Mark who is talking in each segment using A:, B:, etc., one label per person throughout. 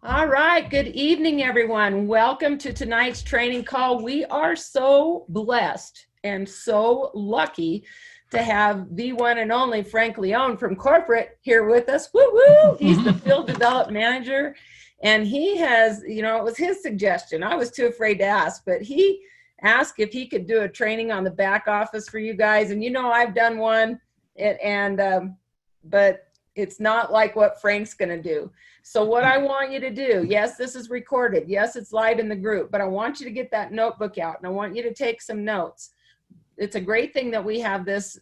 A: All right. Good evening, everyone. Welcome to tonight's training call. We are so blessed and so lucky to have the one and only Frank Leone from corporate here with us. Woo woo! He's the field development manager, and he has, it was his suggestion. I was too afraid to ask, but he asked if he could do a training on the back office for you guys. And I've done one, but it's not like what Frank's going to do. So what I want you to do, yes, this is recorded. Yes, it's live in the group, but I want you to get that notebook out and I want you to take some notes. It's a great thing that we have this,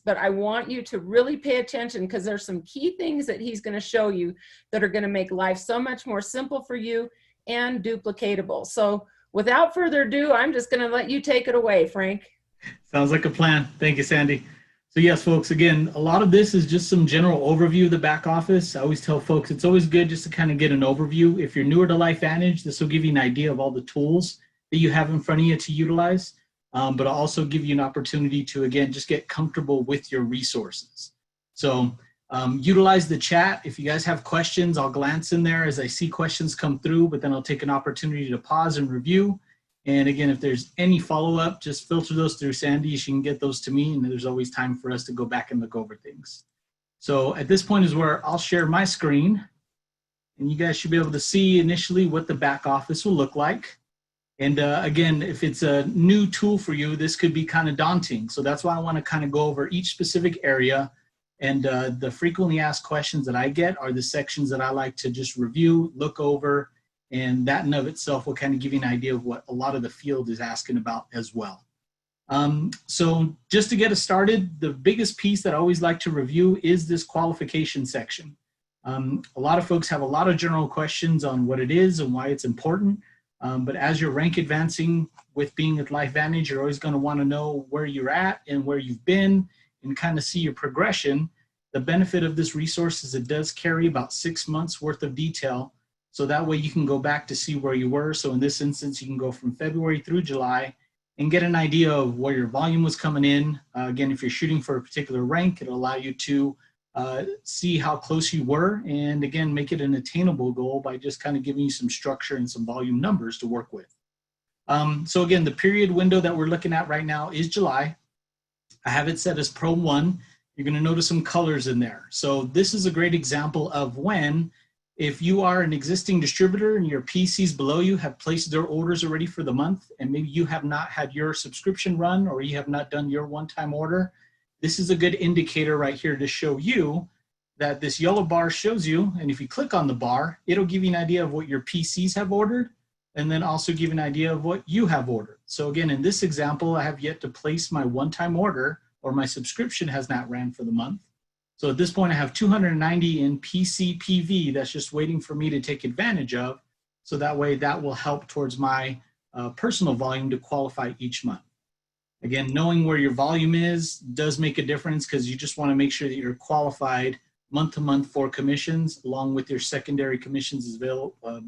A: but I want you to really pay attention because there's some key things that he's going to show you that are going to make life so much more simple for you and duplicatable. So without further ado, I'm just going to let you take it away, Frank.
B: Sounds like a plan. Thank you, Sandy. So yes, folks, again, a lot of this is just some general overview of the back office. I always tell folks it's always good just to kind of get an overview. If you're newer to Lifevantage, this will give you an idea of all the tools that you have in front of you to utilize, but I'll also give you an opportunity to, again, just get comfortable with your resources. So utilize the chat. If you guys have questions, I'll glance in there as I see questions come through, but then I'll take an opportunity to pause and review. And again, if there's any follow-up, just filter those through Sandy. You can get those to me, and there's always time for us to go back and look over things. So at this point is where I'll share my screen, and you guys should be able to see initially what the back office will look like. And again, if it's a new tool for you, this could be kind of daunting. So that's why I want to kind of go over each specific area. And the frequently asked questions that I get are the sections that I like to just review, look over, and that in of itself will kind of give you an idea of what a lot of the field is asking about as well. So just to get us started, the biggest piece that I always like to review is this qualification section. A lot of folks have a lot of general questions on what it is and why it's important. But as you're rank advancing with being at Lifevantage, you're always going to want to know where you're at and where you've been and kind of see your progression. The benefit of this resource is it does carry about 6 months worth of detail. So that way you can go back to see where you were. So in this instance, you can go from February through July and get an idea of where your volume was coming in. Again, if you're shooting for a particular rank, it'll allow you to see how close you were. And again, make it an attainable goal by just kind of giving you some structure and some volume numbers to work with. So again, the period window that we're looking at right now is July. I have it set as Pro 1. You're going to notice some colors in there. So this is a great example of when, if you are an existing distributor and your PCs below you have placed their orders already for the month, and maybe you have not had your subscription run or you have not done your one-time order, this is a good indicator right here to show you that this yellow bar shows you, and if you click on the bar, it'll give you an idea of what your PCs have ordered, and then also give an idea of what you have ordered. So again, in this example, I have yet to place my one-time order, or my subscription has not ran for the month. So at this point, I have 290 in PCPV that's just waiting for me to take advantage of. So that way that will help towards my personal volume to qualify each month. Again, knowing where your volume is does make a difference because you just want to make sure that you're qualified month to month for commissions, along with your secondary commissions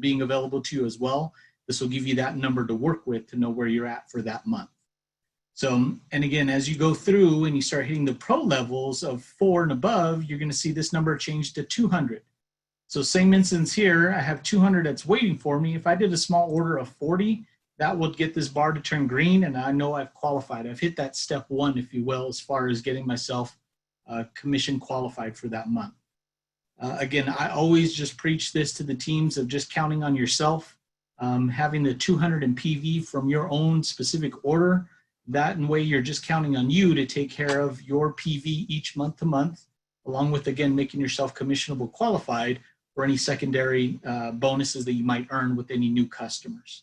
B: being available to you as well. This will give you that number to work with to know where you're at for that month. So, and again, as you go through and you start hitting the pro levels of 4 and above, you're going to see this number change to 200. So same instance here, I have 200 that's waiting for me. If I did a small order of 40, that would get this bar to turn green, and I know I've qualified. I've hit that step 1, if you will, as far as getting myself commission qualified for that month. Again, I always just preach this to the teams of just counting on yourself, having the 200 in PV from your own specific order. That in way you're just counting on you to take care of your PV each month to month, along with, again, making yourself commissionable qualified for any secondary bonuses that you might earn with any new customers.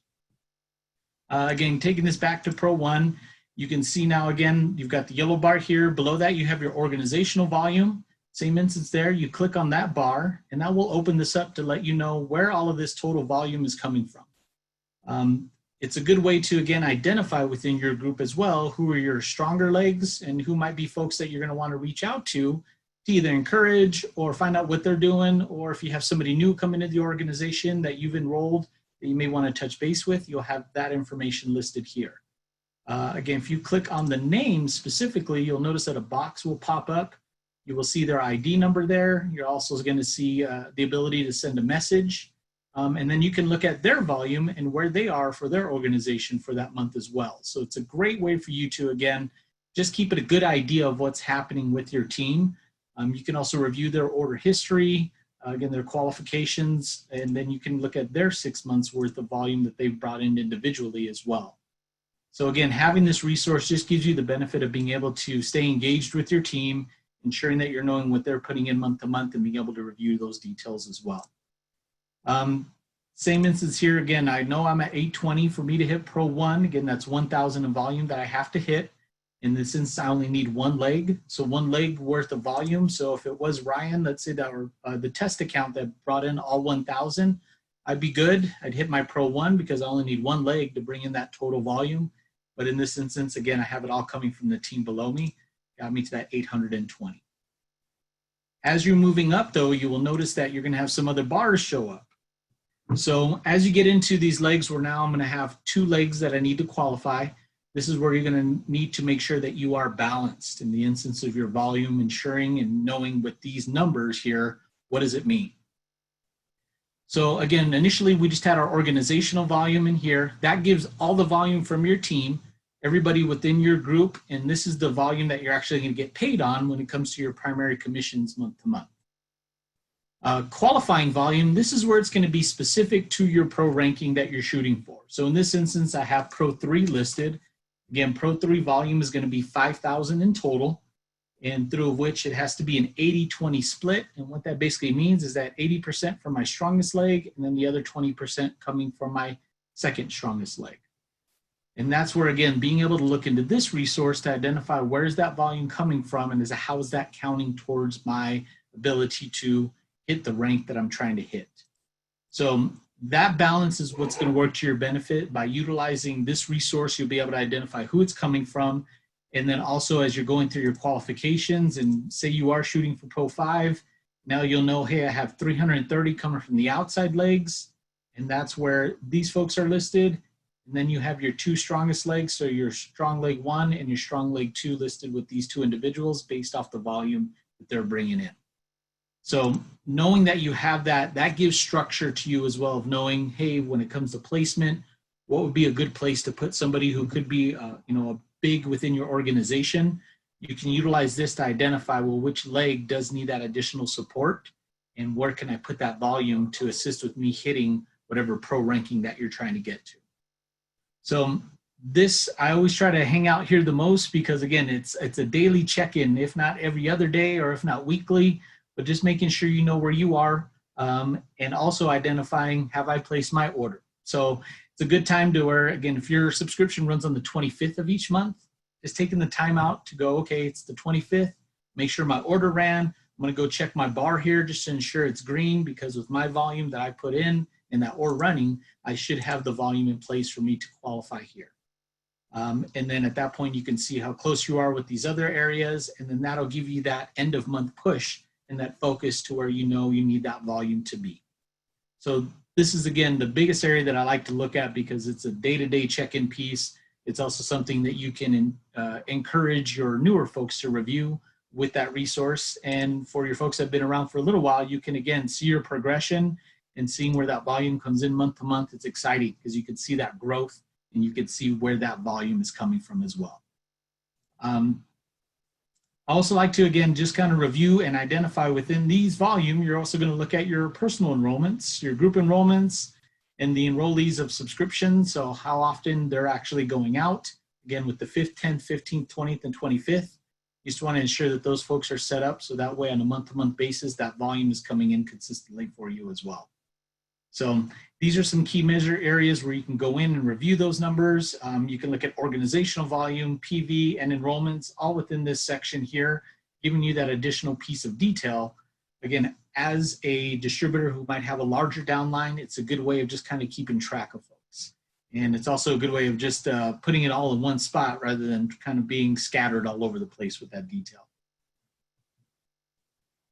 B: Again, taking this back to Pro 1, you can see now, again, you've got the yellow bar here. Below that, you have your organizational volume. Same instance there. You click on that bar, and that will open this up to let you know where all of this total volume is coming from. It's a good way to, again, identify within your group as well who are your stronger legs and who might be folks that you're going to want to reach out to either encourage or find out what they're doing, or if you have somebody new come into the organization that you've enrolled that you may want to touch base with, you'll have that information listed here. Again, if you click on the name specifically, you'll notice that a box will pop up. You will see their ID number there. You're also going to see the ability to send a message. And then you can look at their volume and where they are for their organization for that month as well. So it's a great way for you to, again, just keep it a good idea of what's happening with your team. You can also review their order history, again, their qualifications, and then you can look at their 6 months worth of volume that they've brought in individually as well. So again, having this resource just gives you the benefit of being able to stay engaged with your team, ensuring that you're knowing what they're putting in month to month and being able to review those details as well. Same instance here. Again, I know I'm at 820 for me to hit Pro 1. Again, that's 1,000 in volume that I have to hit. In this instance, I only need one leg. So one leg worth of volume. So if it was Ryan, let's say that were the test account that brought in all 1,000, I'd be good. I'd hit my Pro 1 because I only need one leg to bring in that total volume. But in this instance, again, I have it all coming from the team below me. Got me to that 820. As you're moving up, though, you will notice that you're going to have some other bars show up. So as you get into these legs, where now I'm going to have 2 legs that I need to qualify, this is where you're going to need to make sure that you are balanced in the instance of your volume, ensuring and knowing with these numbers here, what does it mean? So again, initially we just had our organizational volume in here. That gives all the volume from your team, everybody within your group, and this is the volume that you're actually going to get paid on when it comes to your primary commissions month to month. Qualifying volume, this is where it's going to be specific to your pro ranking that you're shooting for. So in this instance, I have Pro 3 listed. Again, Pro 3 volume is going to be 5,000 in total, and through which it has to be an 80-20 split. And what that basically means is that 80% from my strongest leg, and then the other 20% coming from my second strongest leg. And that's where, again, being able to look into this resource to identify where is that volume coming from and how is that counting towards my ability to hit the rank that I'm trying to hit. So that balance is what's going to work to your benefit. By utilizing this resource, you'll be able to identify who it's coming from. And then also as you're going through your qualifications and say you are shooting for Pro 5, now you'll know, hey, I have 330 coming from the outside legs, and that's where these folks are listed. And then you have your 2 strongest legs, so your strong leg 1 and your strong leg 2 listed with these 2 individuals based off the volume that they're bringing in. So knowing that you have that, that gives structure to you as well of knowing, hey, when it comes to placement, what would be a good place to put somebody who could be, a big within your organization. You can utilize this to identify, well, which leg does need that additional support and where can I put that volume to assist with me hitting whatever pro ranking that you're trying to get to. So this, I always try to hang out here the most because again, it's a daily check-in, if not every other day or if not weekly, but just making sure you know where you are and also identifying, have I placed my order? So it's a good time to where, again, if your subscription runs on the 25th of each month, just taking the time out to go, okay, it's the 25th, make sure my order ran. I'm going to go check my bar here just to ensure it's green because with my volume that I put in and that order running, I should have the volume in place for me to qualify here. And then at that point, you can see how close you are with these other areas, and then that'll give you that end of month push and that focus to where you know you need that volume to be. So this is, again, the biggest area that I like to look at because it's a day-to-day check-in piece. It's also something that you can encourage your newer folks to review with that resource. And for your folks that have been around for a little while, you can, again, see your progression and seeing where that volume comes in month to month. It's exciting because you can see that growth and you can see where that volume is coming from as well. I also like to, again, just kind of review and identify within these volume, you're also going to look at your personal enrollments, your group enrollments, and the enrollees of subscription. So how often they're actually going out. Again, with the 5th, 10th, 15th, 20th, and 25th. You just want to ensure that those folks are set up so that way on a month-to-month basis, that volume is coming in consistently for you as well. So these are some key measure areas where you can go in and review those numbers. You can look at organizational volume, PV, and enrollments, all within this section here, giving you that additional piece of detail. Again, as a distributor who might have a larger downline, it's a good way of just kind of keeping track of folks. And it's also a good way of just putting it all in one spot rather than kind of being scattered all over the place with that detail.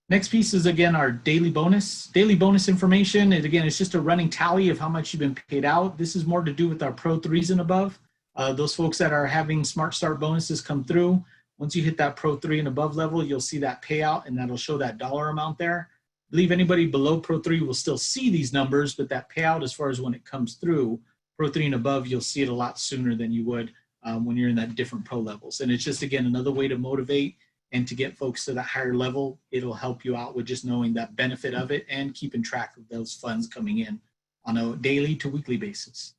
B: Next piece is, again, our daily bonus. Daily bonus information, and again, it's just a running tally of how much you've been paid out. This is more to do with our Pro 3s and above. Those folks that are having Smart Start bonuses come through. Once you hit that Pro 3 and above level, you'll see that payout, and that'll show that dollar amount there. believe anybody below Pro 3 will still see these numbers, but that payout as far as when it comes through, Pro 3 and above, you'll see it a lot sooner than you would when you're in that different pro levels. And it's just, again, another way to motivate and to get folks to that higher level. It'll help you out with just knowing that benefit of it and keeping track of those funds coming in on a daily to weekly basis.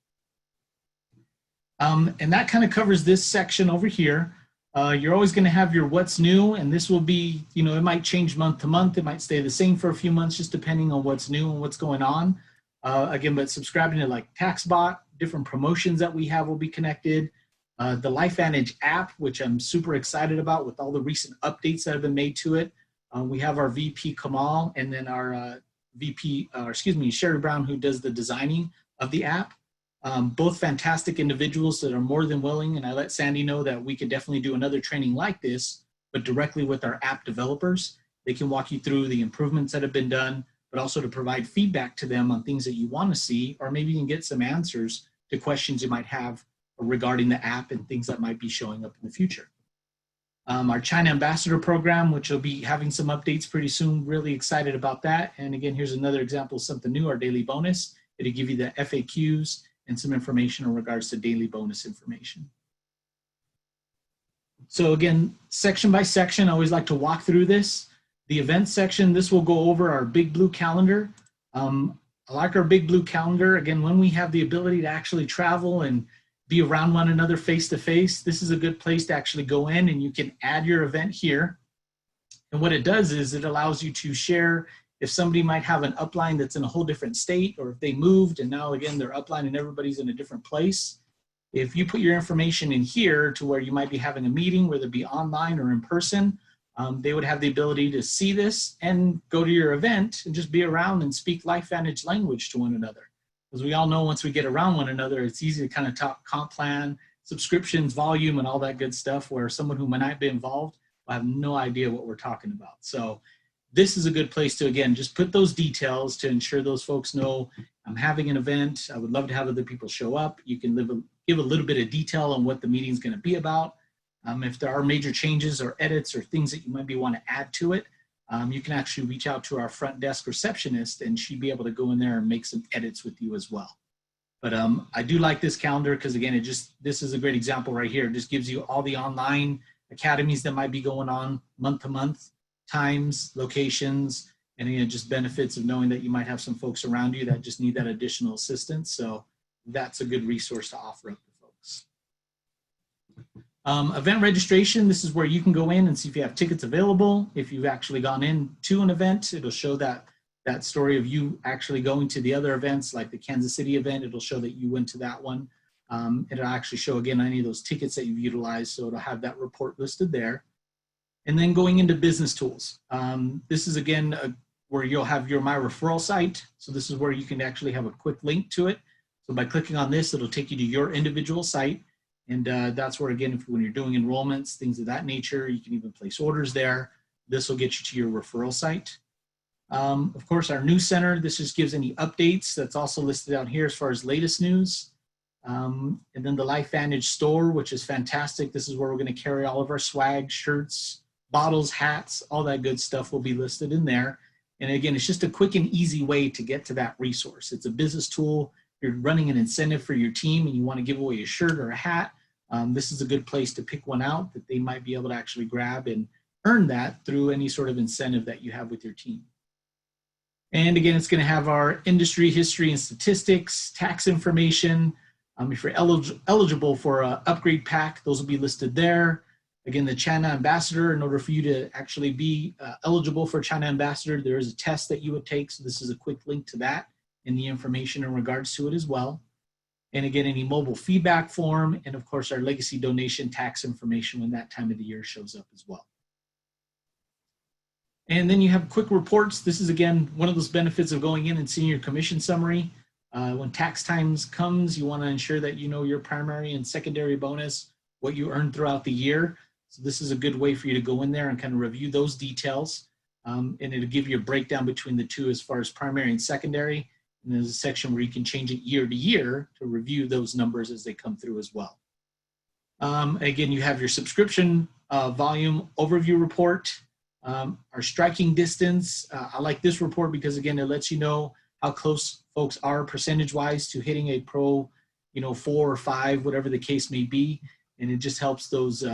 B: And that kind of covers this section over here. You're always going to have your what's new, and this will be, you know, it might change month to month. It might stay the same for a few months, just depending on what's new and what's going on. Again, but subscribing to like TaxBot, different promotions that we have will be connected. The Lifevantage app, which I'm super excited about with all the recent updates that have been made to it. We have our VP Kamal and then our Sherry Brown, who does the designing of the app. Both fantastic individuals that are more than willing, and I let Sandy know that we could definitely do another training like this, but directly with our app developers. They can walk you through the improvements that have been done, but also to provide feedback to them on things that you want to see, or maybe you can get some answers to questions you might have regarding the app and things that might be showing up in the future. Our China Ambassador Program, which will be having some updates pretty soon, really excited about that. And again, here's another example of something new, our daily bonus. It'll give you the FAQs and some information in regards to daily bonus information. So again, section by section, I always like to walk through this. The event section, this will go over our big blue calendar. I like our big blue calendar. Again, when we have the ability to actually travel and be around one another face to face, this is a good place to actually go in and you can add your event here. And what it does is it allows you to share if somebody might have an upline that's in a whole different state, or if they moved and now again they're upline and everybody's in a different place. If you put your information in here to where you might be having a meeting, whether it be online or in person, they would have the ability to see this and go to your event and just be around and speak Lifevantage language to one another. As we all know, once we get around one another, it's easy to kind of talk comp plan, subscriptions, volume, and all that good stuff, where someone who might not be involved will have no idea what we're talking about. So this is a good place to, again, just put those details to ensure those folks know I'm having an event. I would love to have other people show up. You can give a little bit of detail on what the meeting is going to be about. If there are major changes or edits or things that you might want to add to it, you can actually reach out to our front desk receptionist and she'd be able to go in there and make some edits with you as well. But I do like this calendar because, again, this is a great example right here. It just gives you all the online academies that might be going on month to month, times, locations, and again, just benefits of knowing that you might have some folks around you that just need that additional assistance. So that's a good resource to offer up to folks. Event registration, this is where you can go in and see if you have tickets available. If you've actually gone in to an event, it'll show that story of you actually going to the other events, like the Kansas City event. It'll show that you went to that one. It'll actually show, again, any of those tickets that you've utilized, so it'll have that report listed there. And then going into business tools. This is, again, where you'll have your My Referral site. So this is where you can actually have a quick link to it. So by clicking on this, it'll take you to your individual site. And that's where, again, when you're doing enrollments, things of that nature, you can even place orders there. This will get you to your referral site. Of course, our news center, this just gives any updates. That's also listed out here as far as latest news. And then the Lifevantage store, which is fantastic. This is where we're going to carry all of our swag, shirts, bottles, hats, all that good stuff will be listed in there. And again, it's just a quick and easy way to get to that resource. It's a business tool. If you're running an incentive for your team and you want to give away a shirt or a hat, this is a good place to pick one out that they might be able to actually grab and earn that through any sort of incentive that you have with your team. And again, it's going to have our industry history and statistics, tax information. If you're eligible for an upgrade pack, those will be listed there. Again, the China Ambassador, in order for you to actually be eligible for China Ambassador, there is a test that you would take. So this is a quick link to that and the information in regards to it as well. And again, any mobile feedback form, and of course, our legacy donation tax information when that time of the year shows up as well. And then you have quick reports. This is, again, one of those benefits of going in and seeing your commission summary. When tax times comes, you want to ensure that you know your primary and secondary bonus, what you earned throughout the year. So this is a good way for you to go in there and kind of review those details. And it'll give you a breakdown between the two as far as primary and secondary. And there's a section where you can change it year to year to review those numbers as they come through as well. Again, you have your subscription volume overview report. Our striking distance, I like this report because again, it lets you know how close folks are percentage-wise to hitting a pro, 4 or 5, whatever the case may be. And it just helps those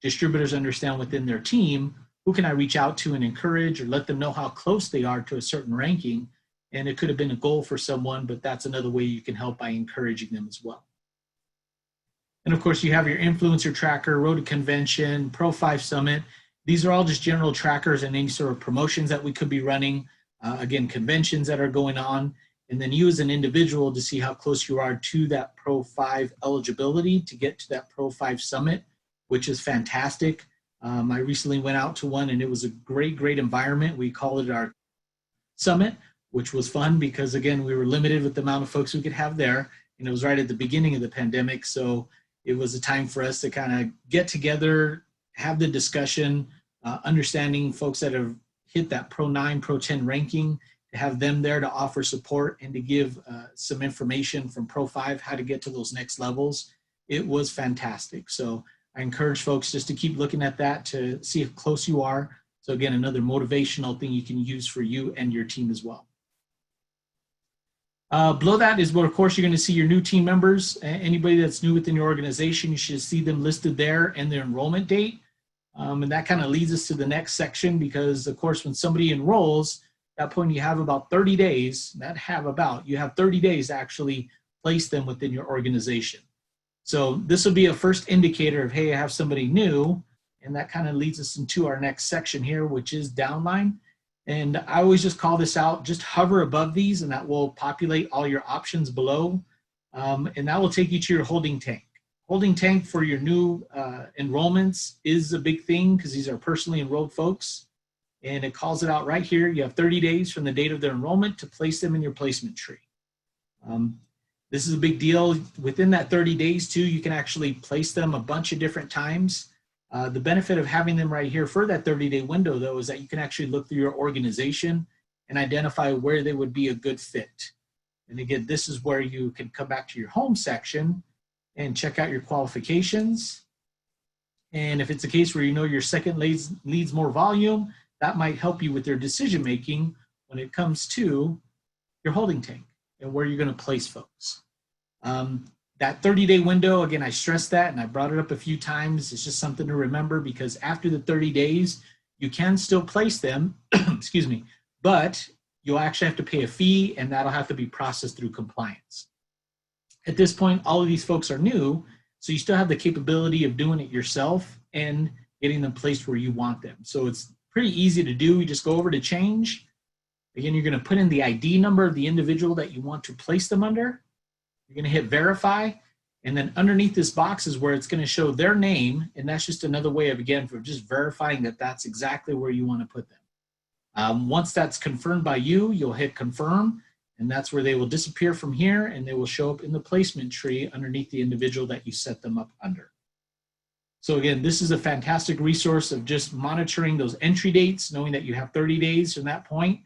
B: distributors understand within their team, who can I reach out to and encourage or let them know how close they are to a certain ranking. And it could have been a goal for someone, but that's another way you can help by encouraging them as well. And of course, you have your influencer tracker, Road to Convention, Pro 5 Summit. These are all just general trackers and any sort of promotions that we could be running. Again, conventions that are going on. And then you as an individual to see how close you are to that Pro 5 eligibility to get to that Pro 5 Summit, which is fantastic. I recently went out to one and it was a great environment. We called it our summit, which was fun because again, we were limited with the amount of folks we could have there. And it was right at the beginning of the pandemic. So it was a time for us to kind of get together, have the discussion, understanding folks that have hit that Pro 9, Pro 10 ranking, to have them there to offer support and to give some information from Pro 5, how to get to those next levels. It was fantastic. So I encourage folks just to keep looking at that to see how close you are. So again, another motivational thing you can use for you and your team as well. Below that is where, of course, you're going to see your new team members. Anybody that's new within your organization, you should see them listed there and their enrollment date. And that kind of leads us to the next section because, of course, when somebody enrolls, at that point you have about 30 days, you have 30 days to actually place them within your organization. So this will be a first indicator of, hey, I have somebody new. And that kind of leads us into our next section here, which is downline. And I always just call this out, just hover above these and that will populate all your options below. And that will take you to your holding tank. Holding tank for your new enrollments is a big thing because these are personally enrolled folks. And it calls it out right here. You have 30 days from the date of their enrollment to place them in your placement tree. This is a big deal. Within that 30 days too, you can actually place them a bunch of different times. The benefit of having them right here for that 30-day window, though, is that you can actually look through your organization and identify where they would be a good fit. And again, this is where you can come back to your home section and check out your qualifications. And if it's a case where you know your second needs more volume, that might help you with their decision-making when it comes to your holding tank and where you're going to place folks. That 30-day window, again, I stress that and I brought it up a few times. It's just something to remember because after the 30 days, you can still place them, excuse me, but you'll actually have to pay a fee and that'll have to be processed through compliance. At this point, all of these folks are new, so you still have the capability of doing it yourself and getting them placed where you want them. So it's pretty easy to do. You just go over to change. Again, you're going to put in the ID number of the individual that you want to place them under. You're going to hit verify, and then underneath this box is where it's going to show their name, and that's just another way of, again, for just verifying that that's exactly where you want to put them. Once that's confirmed by you, you'll hit confirm, and that's where they will disappear from here, and they will show up in the placement tree underneath the individual that you set them up under. So again, this is a fantastic resource of just monitoring those entry dates, knowing that you have 30 days from that point.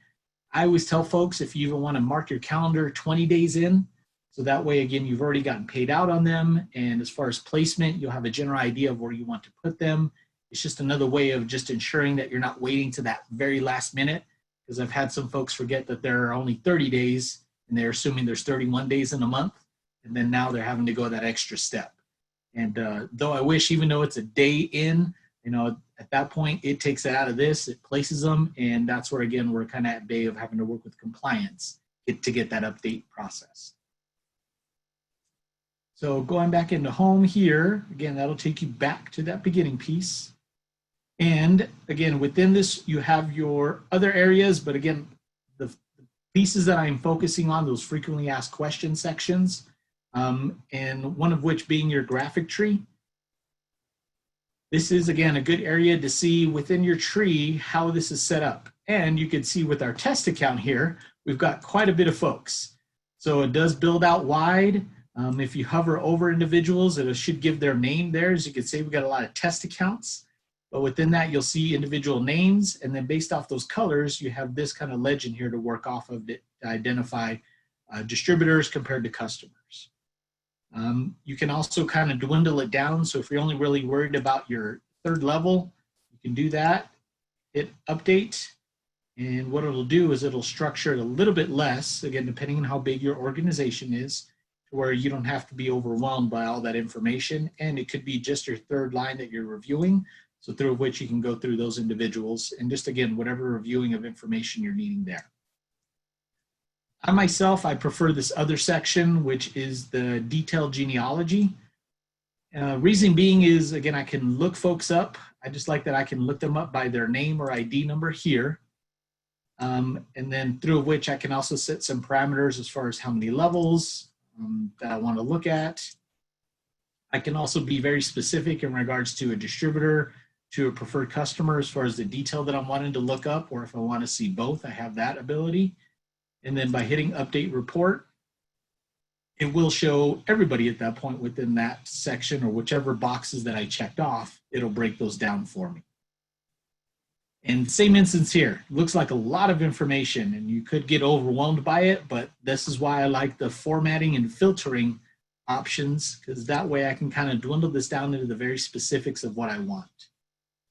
B: I always tell folks if you even want to mark your calendar 20 days in, so that way, again, you've already gotten paid out on them. And as far as placement, you'll have a general idea of where you want to put them. It's just another way of just ensuring that you're not waiting to that very last minute. Because I've had some folks forget that there are only 30 days and they're assuming there's 31 days in a month. And then now they're having to go that extra step. And though I wish, even though it's a day in, at that point, it takes it out of this, it places them. And that's where, again, we're kind of at bay of having to work with compliance to get that update process. So going back into home here, again, that'll take you back to that beginning piece. And again, within this, you have your other areas, but again, the pieces that I'm focusing on, those frequently asked questions sections, and one of which being your graphic tree. This is, again, a good area to see within your tree how this is set up. And you can see with our test account here, we've got quite a bit of folks. So it does build out wide. If you hover over individuals, it should give their name there. As you can see, we've got a lot of test accounts. But within that, you'll see individual names. And then based off those colors, you have this kind of legend here to work off of to identify distributors compared to customers. You can also kind of dwindle it down. So if you're only really worried about your third level, you can do that. hit update. And what it'll do is it'll structure it a little bit less, again, depending on how big your organization is, to where you don't have to be overwhelmed by all that information. And it could be just your third line that you're reviewing, so through which you can go through those individuals and just, again, whatever reviewing of information you're needing there. I myself, I prefer this other section, which is the detailed genealogy. Reason being is, again, I can look folks up. I just like that I can look them up by their name or ID number here. And then through which I can also set some parameters as far as how many levels that I want to look at. I can also be very specific in regards to a distributor, to a preferred customer, as far as the detail that I'm wanting to look up, or if I want to see both, I have that ability. And then by hitting update report, it will show everybody at that point within that section, or whichever boxes that I checked off, it'll break those down for me. And same instance here, looks like a lot of information and you could get overwhelmed by it, but this is why I like the formatting and filtering options, because that way I can kind of dwindle this down into the very specifics of what I want.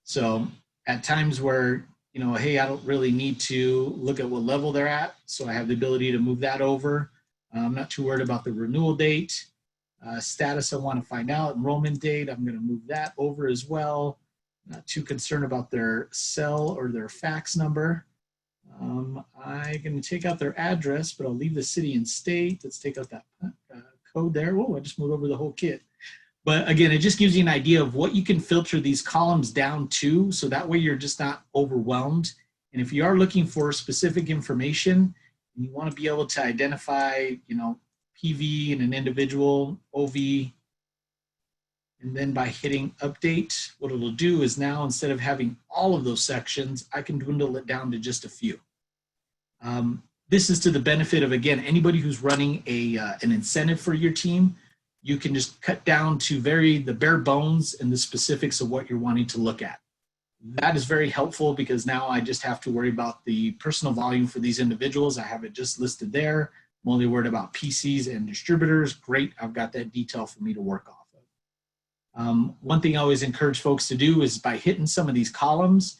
B: So at times where, you know, hey, I don't really need to look at what level they're at, so I have the ability to move that over. I'm not too worried about the renewal date. Status I want to find out, enrollment date, I'm going to move that over as well. Not too concerned about their cell or their fax number. I'm going to take out their address, but I'll leave the city and state. Let's take out that code there. Oh, I just moved over the whole kit. But again, it just gives you an idea of what you can filter these columns down to, so that way you're just not overwhelmed. And if you are looking for specific information, and you want to be able to identify, you know, PV in an individual, OV, and then by hitting update, what it'll do is now, instead of having all of those sections, I can dwindle it down to just a few. This is to the benefit of, again, anybody who's running an incentive for your team. You can just cut down to the bare bones and the specifics of what you're wanting to look at. That is very helpful, because now I just have to worry about the personal volume for these individuals. I have it just listed there. I'm only worried about PCs and distributors. Great, I've got that detail for me to work off of. One thing I always encourage folks to do is by hitting some of these columns,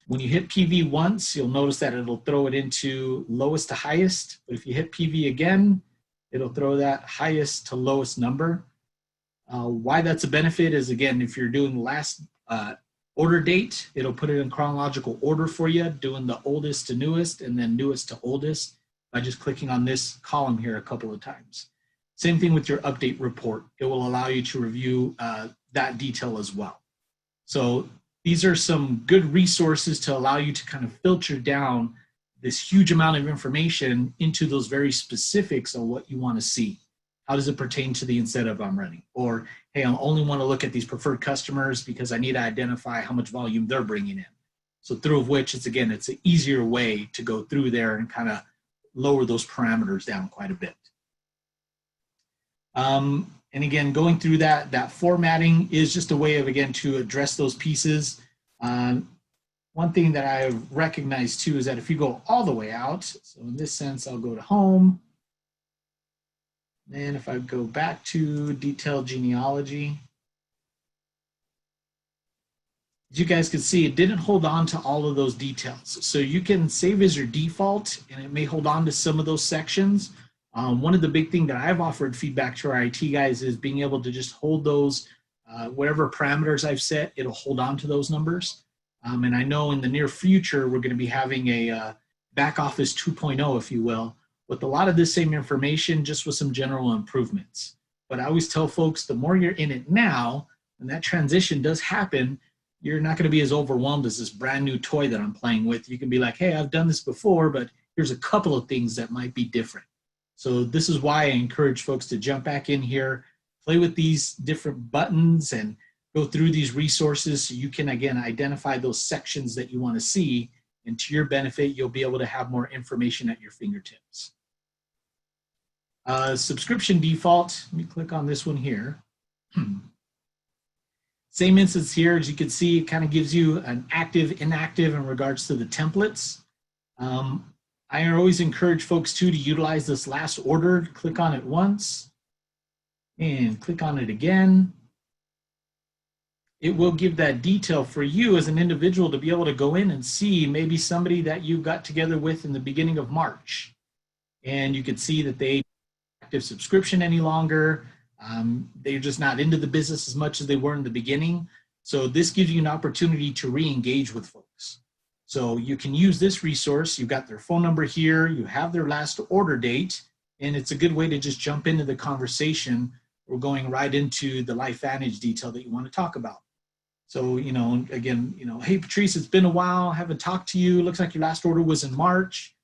B: when you hit PV once, you'll notice that it'll throw it into lowest to highest. But if you hit PV again, it'll throw that highest to lowest number. Why that's a benefit is, again, if you're doing last order date, it'll put it in chronological order for you, doing the oldest to newest and then newest to oldest by just clicking on this column here a couple of times. Same thing with your update report. It will allow you to review that detail as well. So these are some good resources to allow you to kind of filter down this huge amount of information into those very specifics of what you want to see. How does it pertain to the incentive I'm running? Or, hey, I only want to look at these preferred customers because I need to identify how much volume they're bringing in. So through which, it's an easier way to go through there and kind of lower those parameters down quite a bit. And again, going through that formatting is just a way of, again, to address those pieces. One thing that I recognize too is that if you go all the way out, so in this sense, I'll go to home. And if I go back to detailed genealogy, as you guys can see, it didn't hold on to all of those details. So you can save as your default, and it may hold on to some of those sections. One of the big things that I've offered feedback to our IT guys is being able to just hold those, whatever parameters I've set, it'll hold on to those numbers. And I know in the near future, we're going to be having a back office 2.0, if you will, with a lot of this same information, just with some general improvements. But I always tell folks, the more you're in it now, and that transition does happen, you're not going to be as overwhelmed as this brand new toy that I'm playing with. You can be like, hey, I've done this before, but here's a couple of things that might be different. So this is why I encourage folks to jump back in here, play with these different buttons and go through these resources so you can, again, identify those sections that you want to see. And to your benefit, you'll be able to have more information at your fingertips. Subscription default, let me click on this one here. Same instance here, as you can see, it kind of gives you an active, inactive in regards to the templates. I always encourage folks too to utilize this last order. Click on it once and click on it again. it will give that detail for you as an individual to be able to go in and see maybe somebody that you got together with in the beginning of March. And you could see that they active subscription any longer. They're just not into the business as much as they were in the beginning. So this gives you an opportunity to re-engage with folks. So you can use this resource. You've got their phone number here. You have their last order date. And it's a good way to just jump into the conversation. We're going right into the Lifevantage detail that you want to talk about. So, again, hey, Patrice, it's been a while. I haven't talked to you. Looks like your last order was in March.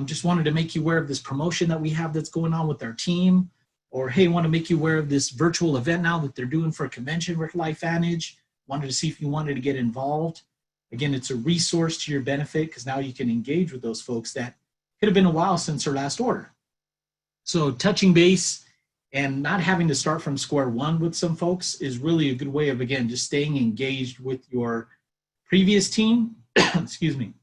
B: Just wanted to make you aware of this promotion that we have that's going on with our team. Or, hey, want to make you aware of this virtual event now that they're doing for a convention with Lifevantage. Wanted to see if you wanted to get involved. Again, it's a resource to your benefit because now you can engage with those folks that could have been a while since their last order. So touching base and not having to start from square one with some folks is really a good way of, again, just staying engaged with your previous team, excuse me.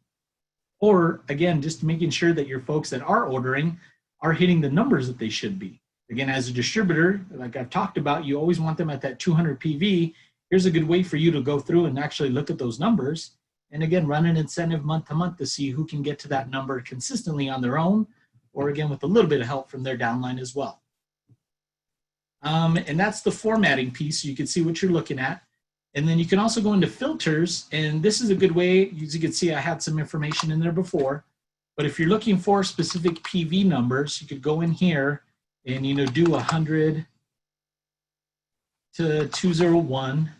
B: Or again, just making sure that your folks that are ordering are hitting the numbers that they should be. Again, as a distributor, like I've talked about, you always want them at that 200 PV. Here's a good way for you to go through and actually look at those numbers. And again, run an incentive month to month to see who can get to that number consistently on their own, or again, with a little bit of help from their downline as well. And that's the formatting piece. So you can see what you're looking at. And then you can also go into filters. And this is a good way, as you can see, I had some information in there before. But if you're looking for specific PV numbers, you could go in here and do 100 to 201,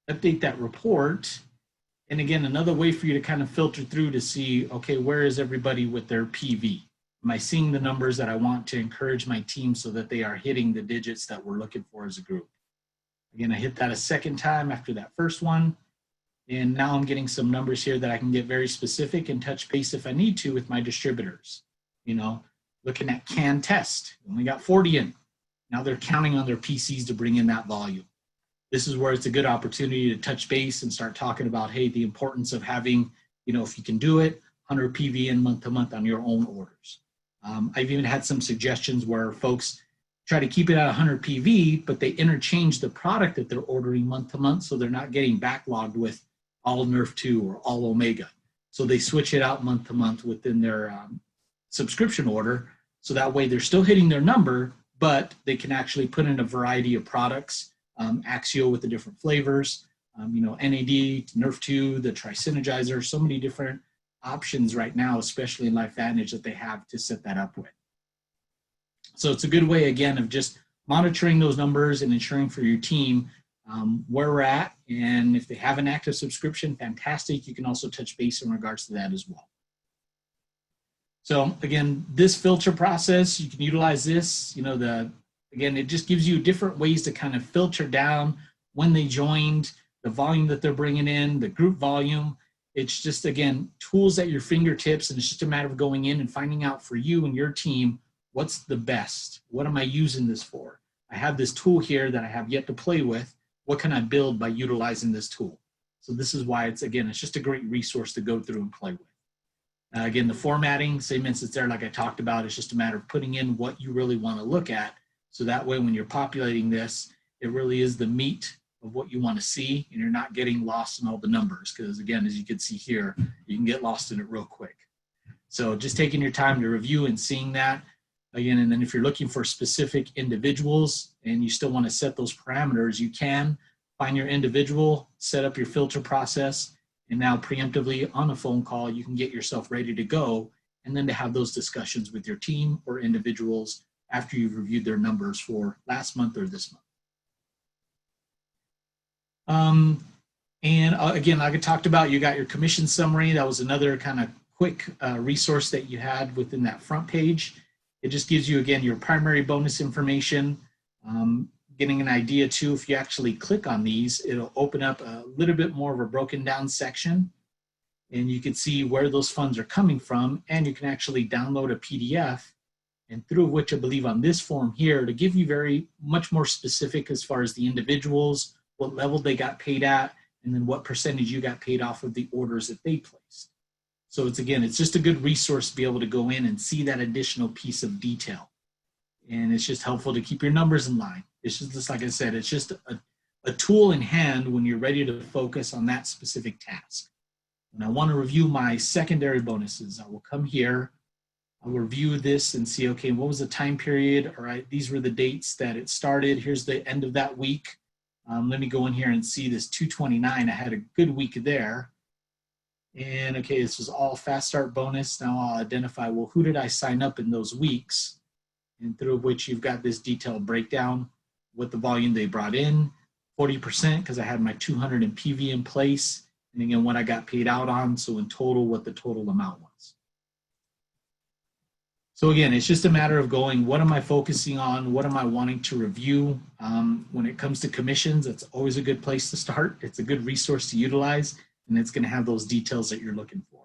B: update that report. And again, another way for you to kind of filter through to see, okay, where is everybody with their PV? Am I seeing the numbers that I want to encourage my team so that they are hitting the digits that we're looking for as a group? Again, I hit that a second time after that first one. And now I'm getting some numbers here that I can get very specific and touch base if I need to with my distributors. Looking at can test, only got 40 in. Now they're counting on their PCs to bring in that volume. This is where it's a good opportunity to touch base and start talking about, hey, the importance of having, if you can do it, 100 PV in month to month on your own orders. I've even had some suggestions where folks try to keep it at 100 PV, but they interchange the product that they're ordering month to month so they're not getting backlogged with all Nerf 2 or all Omega. So they switch it out month to month within their subscription order. So that way they're still hitting their number, but they can actually put in a variety of products, Axio with the different flavors, NAD, Nerf 2, the Tri-Synergizer, so many different options right now, especially in Lifevantage, that they have to set that up with. So it's a good way, again, of just monitoring those numbers and ensuring for your team where we're at. And if they have an active subscription, fantastic. You can also touch base in regards to that as well. So again, this filter process, you can utilize this, again, it just gives you different ways to kind of filter down when they joined, the volume that they're bringing in, the group volume. It's just, again, tools at your fingertips, and it's just a matter of going in and finding out for you and your team, what's the best? What am I using this for? I have this tool here that I have yet to play with. What can I build by utilizing this tool? So this is why it's just a great resource to go through and play with. Again, the formatting, same instance there, like I talked about, it's just a matter of putting in what you really want to look at. So that way, when you're populating this, it really is the meat of what you want to see, and you're not getting lost in all the numbers. Because again, as you can see here, you can get lost in it real quick. So just taking your time to review and seeing that. Again, and then if you're looking for specific individuals and you still want to set those parameters, you can find your individual, set up your filter process, and now preemptively on a phone call, you can get yourself ready to go, and then to have those discussions with your team or individuals after you've reviewed their numbers for last month or this month. Again, like I talked about, you got your commission summary. That was another kind of quick resource that you had within that front page. It just gives you, again, your primary bonus information, getting an idea too. If you actually click on these, it'll open up a little bit more of a broken down section, and you can see where those funds are coming from, and you can actually download a PDF, and through which I believe on this form here to give you very much more specific as far as the individuals, what level they got paid at, and then what percentage you got paid off of the orders that they placed. So it's just a good resource to be able to go in and see that additional piece of detail. And it's just helpful to keep your numbers in line. It's just like I said, it's just a a tool in hand when you're ready to focus on that specific task. When I want to review my secondary bonuses, I will come here, I'll review this and see, okay, what was the time period? All right, these were the dates that it started. Here's the end of that week. Let me go in here and see this 229. I had a good week there. And okay, this was all fast start bonus. Now I'll identify, well, who did I sign up in those weeks? And through which you've got this detailed breakdown, what the volume they brought in, 40% because I had my 200 in PV in place. And again, what I got paid out on. So in total, what the total amount was. So again, it's just a matter of going, what am I focusing on? What am I wanting to review? When it comes to commissions, it's always a good place to start. It's a good resource to utilize, and it's going to have those details that you're looking for.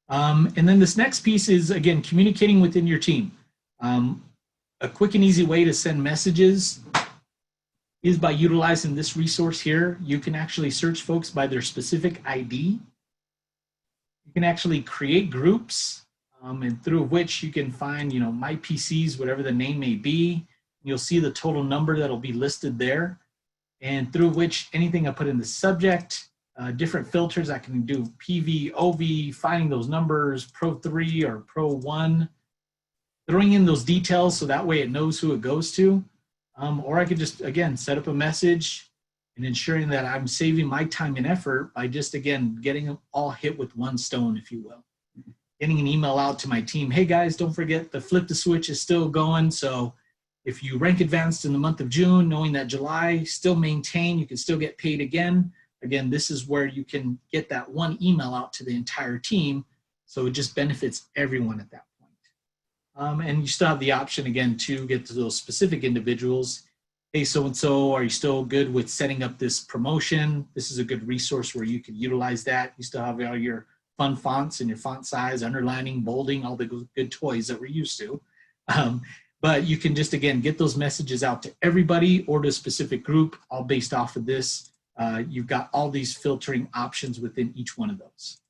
B: And then this next piece is, again, communicating within your team. A quick and easy way to send messages is by utilizing this resource here. You can actually search folks by their specific ID. You can actually create groups. And through which you can find, my PCs, whatever the name may be. You'll see the total number that'll be listed there. And through which anything I put in the subject, different filters, I can do PV, OV, finding those numbers, Pro 3 or Pro 1, throwing in those details so that way it knows who it goes to. Or I could just, again, set up a message and ensuring that I'm saving my time and effort by just, again, getting them all hit with one stone, if you will. Getting an email out to my team, hey guys, don't forget the flip the switch is still going. So if you rank advanced in the month of June, knowing that July, still maintain, you can still get paid again. Again, this is where you can get that one email out to the entire team. So it just benefits everyone at that point. And you still have the option again to get to those specific individuals. Hey, so-and-so, are you still good with setting up this promotion? This is a good resource where you can utilize that. You still have all your fun fonts and your font size, underlining, bolding, all the good toys that we're used to. But you can just, again, get those messages out to everybody or to a specific group, all based off of this. You've got all these filtering options within each one of those.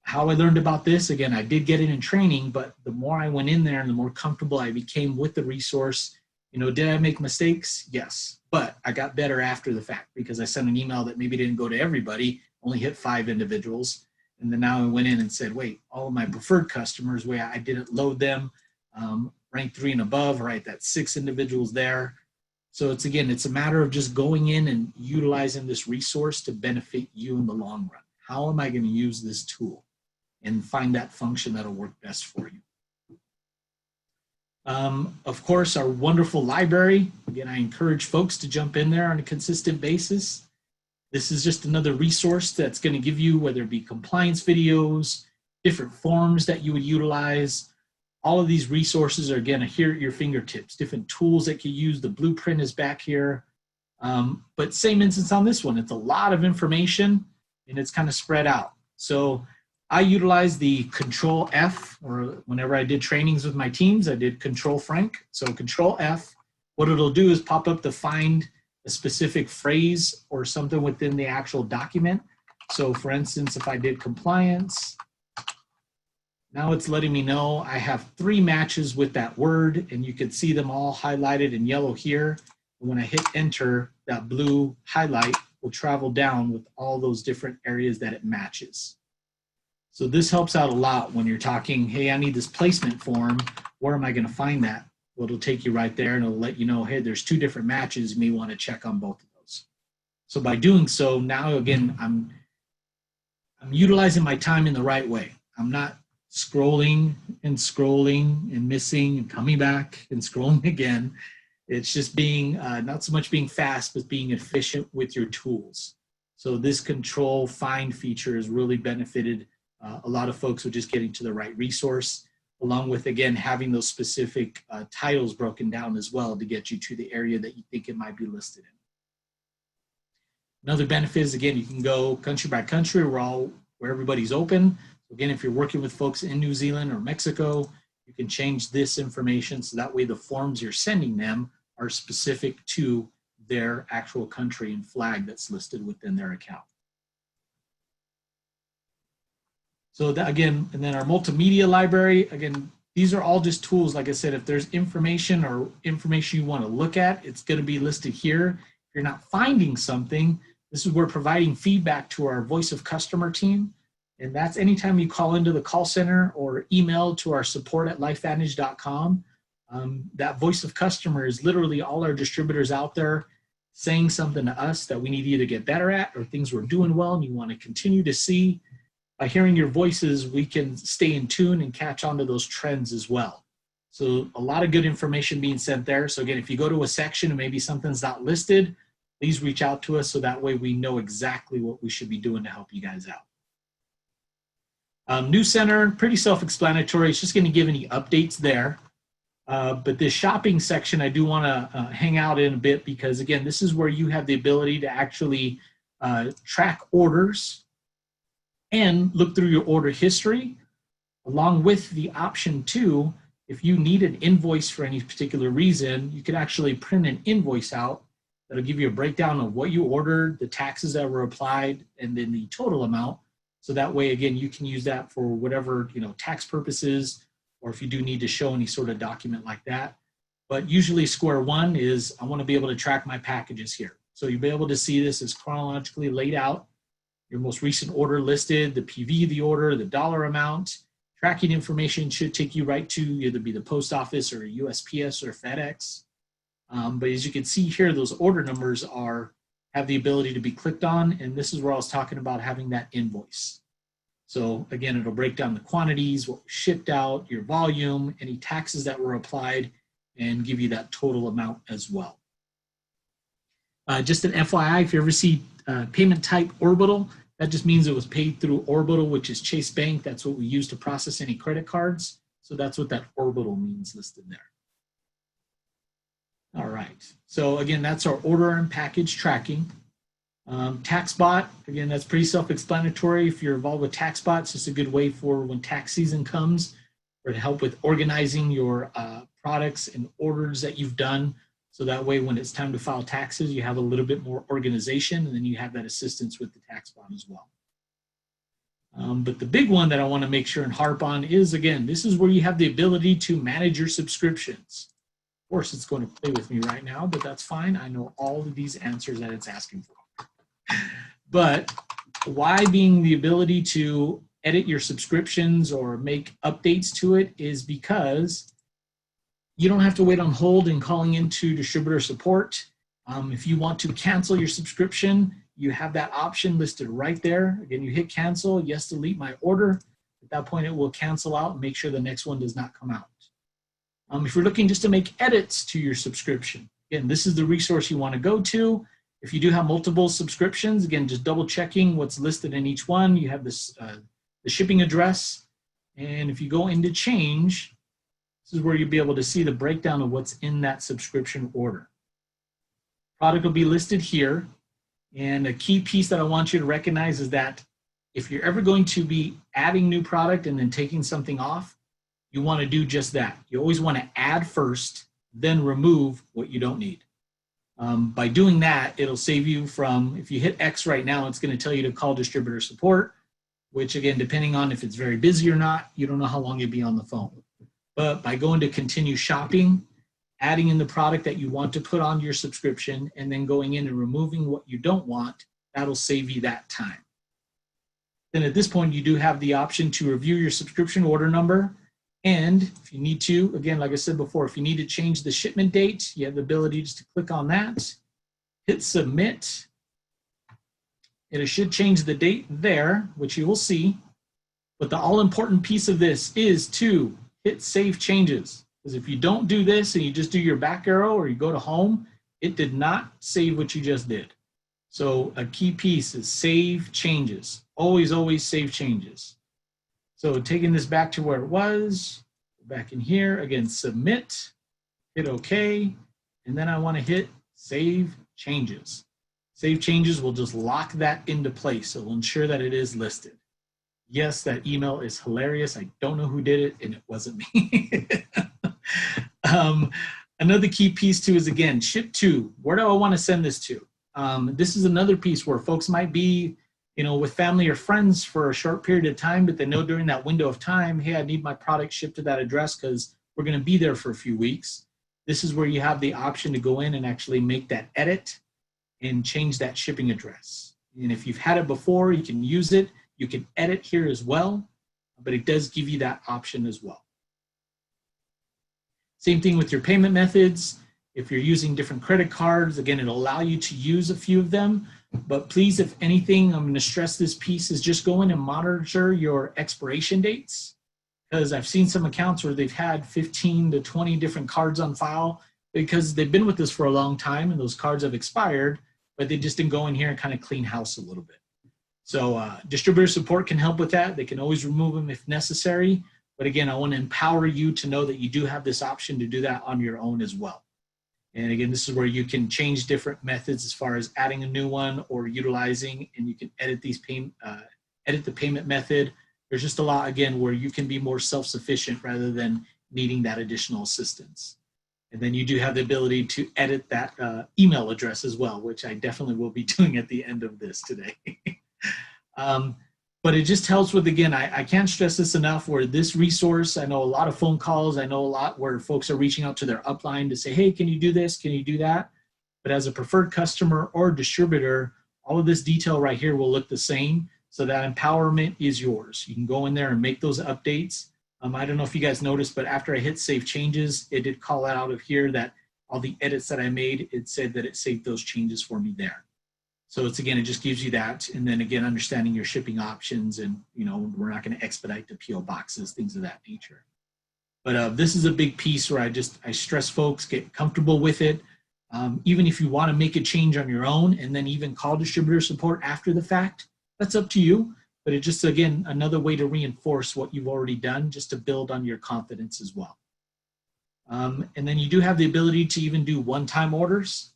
B: How I learned about this, again, I did get it in training, but the more I went in there and the more comfortable I became with the resource, did I make mistakes? Yes, but I got better after the fact because I sent an email that maybe didn't go to everybody, only hit 5 individuals. And then now I went in and said, wait, all of my preferred customers, where I didn't load them, rank 3 and above, right, that's 6 individuals there. So it's a matter of just going in and utilizing this resource to benefit you in the long run. How am I going to use this tool and find that function that'll work best for you? Of course, our wonderful library. Again, I encourage folks to jump in there on a consistent basis. This is just another resource that's going to give you, whether it be compliance videos, different forms that you would utilize. All of these resources are, again, here at your fingertips, different tools that you use. The blueprint is back here. But same instance on this one. It's a lot of information, and it's kind of spread out. So I utilize the Control F, or whenever I did trainings with my teams, I did Control Frank. So Control F, what it'll do is pop up to find a specific phrase or something within the actual document. So for instance, if I did compliance, now it's letting me know I have 3 matches with that word, and you can see them all highlighted in yellow here. And when I hit enter, that blue highlight will travel down with all those different areas that it matches. So this helps out a lot when you're talking, hey, I need this placement form. Where am I going to find that? Well, it'll take you right there and it'll let you know, hey, there's 2 different matches. You may want to check on both of those. So by doing so, now again, I'm utilizing my time in the right way. I'm not scrolling and missing and coming back and scrolling again. It's just being, not so much being fast, but being efficient with your tools. So this control find feature has really benefited a lot of folks with just getting to the right resource, along with, again, having those specific titles broken down as well to get you to the area that you think it might be listed in. Another benefit is, again, you can go country by country where everybody's open. So again, if you're working with folks in New Zealand or Mexico, you can change this information so that way the forms you're sending them are specific to their actual country and flag that's listed within their account. So that, again, and then our multimedia library, again, these are all just tools. Like I said, if there's information or information you want to look at, it's going to be listed here. If you're not finding something, this is where providing feedback to our voice of customer team. And that's anytime you call into the call center or email to our support@lifevantage.com. That voice of customer is literally all our distributors out there saying something to us that we need you to get better at, or things we're doing well and you want to continue to see. By hearing your voices, we can stay in tune and catch on to those trends as well. So a lot of good information being sent there. So again, if you go to a section and maybe something's not listed, please reach out to us so that way we know exactly what we should be doing to help you guys out. New center, pretty self-explanatory. It's just going to give any updates there. But this shopping section, I do want to hang out in a bit because, again, this is where you have the ability to actually track orders and look through your order history, along with the option too, if you need an invoice for any particular reason, you can actually print an invoice out that'll give you a breakdown of what you ordered, the taxes that were applied, and then the total amount. So that way, again, you can use that for whatever, tax purposes, or if you do need to show any sort of document like that. But usually square one is I want to be able to track my packages here. So you'll be able to see this as chronologically laid out. Your most recent order listed, the PV of the order, the dollar amount. Tracking information should take you right to either be the post office or USPS or FedEx. But as you can see here, those order numbers have the ability to be clicked on, and this is where I was talking about having that invoice. So again, it'll break down the quantities, what was shipped out, your volume, any taxes that were applied, and give you that total amount as well. Just an FYI, if you ever see payment type Orbital, that just means it was paid through Orbital, which is Chase Bank. That's what we use to process any credit cards. So that's what that Orbital means listed there. All right. So again, that's our order and package tracking. TaxBot, again, that's pretty self-explanatory. If you're involved with TaxBot, it's just a good way for when tax season comes, or to help with organizing your products and orders that you've done. So that way, when it's time to file taxes, you have a little bit more organization, and then you have that assistance with the TaxBot as well. But the big one that I want to make sure and harp on is, again, this is where you have the ability to manage your subscriptions. Of course, it's going to play with me right now, but that's fine. I know all of these answers that it's asking for. But why being the ability to edit your subscriptions or make updates to it is because you don't have to wait on hold and calling into distributor support. If you want to cancel your subscription, you have that option listed right there. Again, you hit cancel, yes, delete my order. At that point, it will cancel out and make sure the next one does not come out. If you're looking just to make edits to your subscription, again, this is the resource you want to go to. If you do have multiple subscriptions, again, just double checking what's listed in each one. You have this the shipping address, and if you go into change, this is where you'll be able to see the breakdown of what's in that subscription order. Product will be listed here, and a key piece that I want you to recognize is that if you're ever going to be adding new product and then taking something off, you want to do just that. You always want to add first, then remove what you don't need. By doing that, it'll save you from, if you hit X right now, it's going to tell you to call distributor support, which again, depending on if it's very busy or not, you don't know how long you'll be on the phone. But by going to continue shopping, adding in the product that you want to put on your subscription, and then going in and removing what you don't want, that'll save you that time. Then at this point, you do have the option to review your subscription order number. And if you need to, again, like I said before, if you need to change the shipment date, you have the ability just to click on that, hit submit. It should change the date there, which you will see. But the all-important piece of this is to hit save changes. Because if you don't do this and you just do your back arrow or you go to home, it did not save what you just did. So a key piece is save changes. Always, always save changes. So taking this back to where it was, back in here, again, submit, hit OK, and then I want to hit save changes. Save changes will just lock that into place. So we'll ensure that it is listed. Yes, that email is hilarious. I don't know who did it, and it wasn't me. Another key piece too is, again, ship to. Where do I want to send this to? This is another piece where folks might be you know, with family or friends for a short period of time, but they know during that window of time, hey, I need my product shipped to that address because we're going to be there for a few weeks. This is where you have the option to go in and actually make that edit and change that shipping address. And if you've had it before, you can use it. You can edit here as well, but it does give you that option as well. Same thing with your payment methods. If you're using different credit cards, again, it'll allow you to use a few of them. But please, if anything, I'm going to stress this piece is just go in and monitor your expiration dates, because I've seen some accounts where they've had 15 to 20 different cards on file because they've been with us for a long time and those cards have expired, but they just didn't go in here and kind of clean house a little bit. So distributor support can help with that. They can always remove them if necessary. But again, I want to empower you to know that you do have this option to do that on your own as well. And again, this is where you can change different methods as far as adding a new one or utilizing, and you can edit these edit the payment method. There's just a lot, again, where you can be more self-sufficient rather than needing that additional assistance. And then you do have the ability to edit that email address as well, which I definitely will be doing at the end of this today. But it just helps with, again, I can't stress this enough, where this resource, I know a lot of phone calls, I know a lot where folks are reaching out to their upline to say, hey, can you do this? Can you do that? But as a preferred customer or distributor, all of this detail right here will look the same. So that empowerment is yours. You can go in there and make those updates. I don't know if you guys noticed, but after I hit save changes, it did call out of here that all the edits that I made, it said that it saved those changes for me there. So it's, again, it just gives you that. And then again, understanding your shipping options, and, you know, we're not going to expedite the PO boxes, things of that nature. But this is a big piece where I stress folks get comfortable with it. Even if you want to make a change on your own and then even call distributor support after the fact, that's up to you. But it's just, again, another way to reinforce what you've already done, just to build on your confidence as well. And then you do have the ability to even do one-time orders.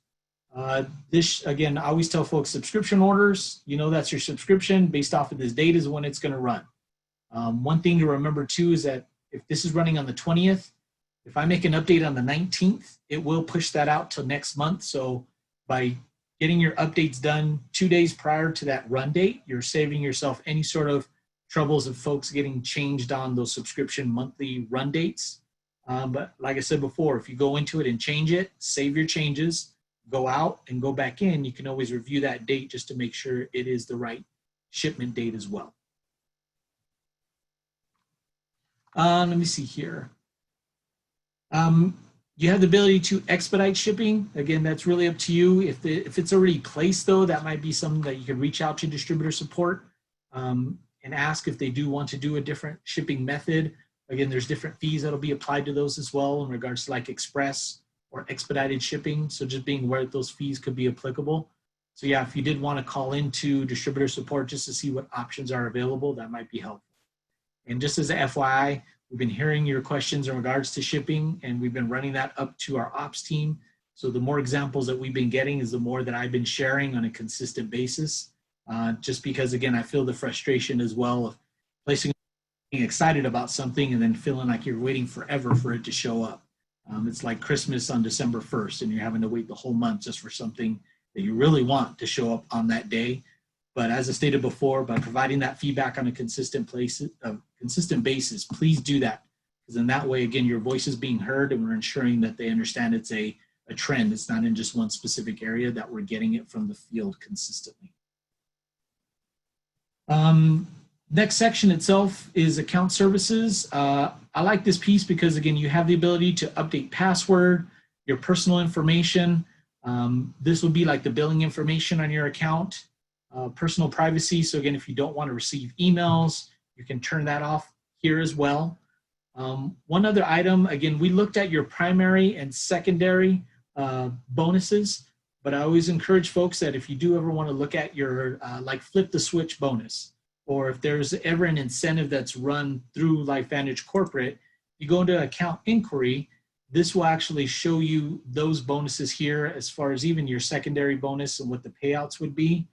B: This, again, I always tell folks, subscription orders, you know, that's your subscription based off of this date is when it's going to run. One thing to remember too is that if this is running on the 20th, if I make an update on the 19th, it will push that out till next month. So by getting your updates done 2 days prior to that run date, you're saving yourself any sort of troubles of folks getting changed on those subscription monthly run dates. But like I said before, if you go into it and change it, save your changes, go out and go back in, you can always review that date just to make sure it is the right shipment date as well. Let me see here. You have the ability to expedite shipping. Again, that's really up to you. If it's already placed, though, that might be something that you can reach out to distributor support and ask if they do want to do a different shipping method. Again, there's different fees that'll be applied to those as well in regards to like express or expedited shipping. So just being aware that those fees could be applicable. So yeah, if you did want to call into distributor support just to see what options are available, that might be helpful. And just as a FYI, we've been hearing your questions in regards to shipping, and we've been running that up to our ops team. So the more examples that we've been getting is the more that I've been sharing on a consistent basis. Just because, again, I feel the frustration as well of being excited about something and then feeling like you're waiting forever for it to show up. It's like Christmas on December 1st, and you're having to wait the whole month just for something that you really want to show up on that day. But as I stated before, by providing that feedback on a consistent basis, please do that. Because in that way, again, your voice is being heard, and we're ensuring that they understand it's a trend. It's not in just one specific area, that we're getting it from the field consistently. Next section itself is account services. I like this piece because, again, you have the ability to update password, your personal information. This will be like the billing information on your account, personal privacy. So again, if you don't want to receive emails, you can turn that off here as well. One other item, again, we looked at your primary and secondary bonuses, but I always encourage folks that if you do ever want to look at your like flip the switch bonus, or if there's ever an incentive that's run through Lifevantage Corporate, you go into account inquiry, this will actually show you those bonuses here as far as even your secondary bonus and what the payouts would be,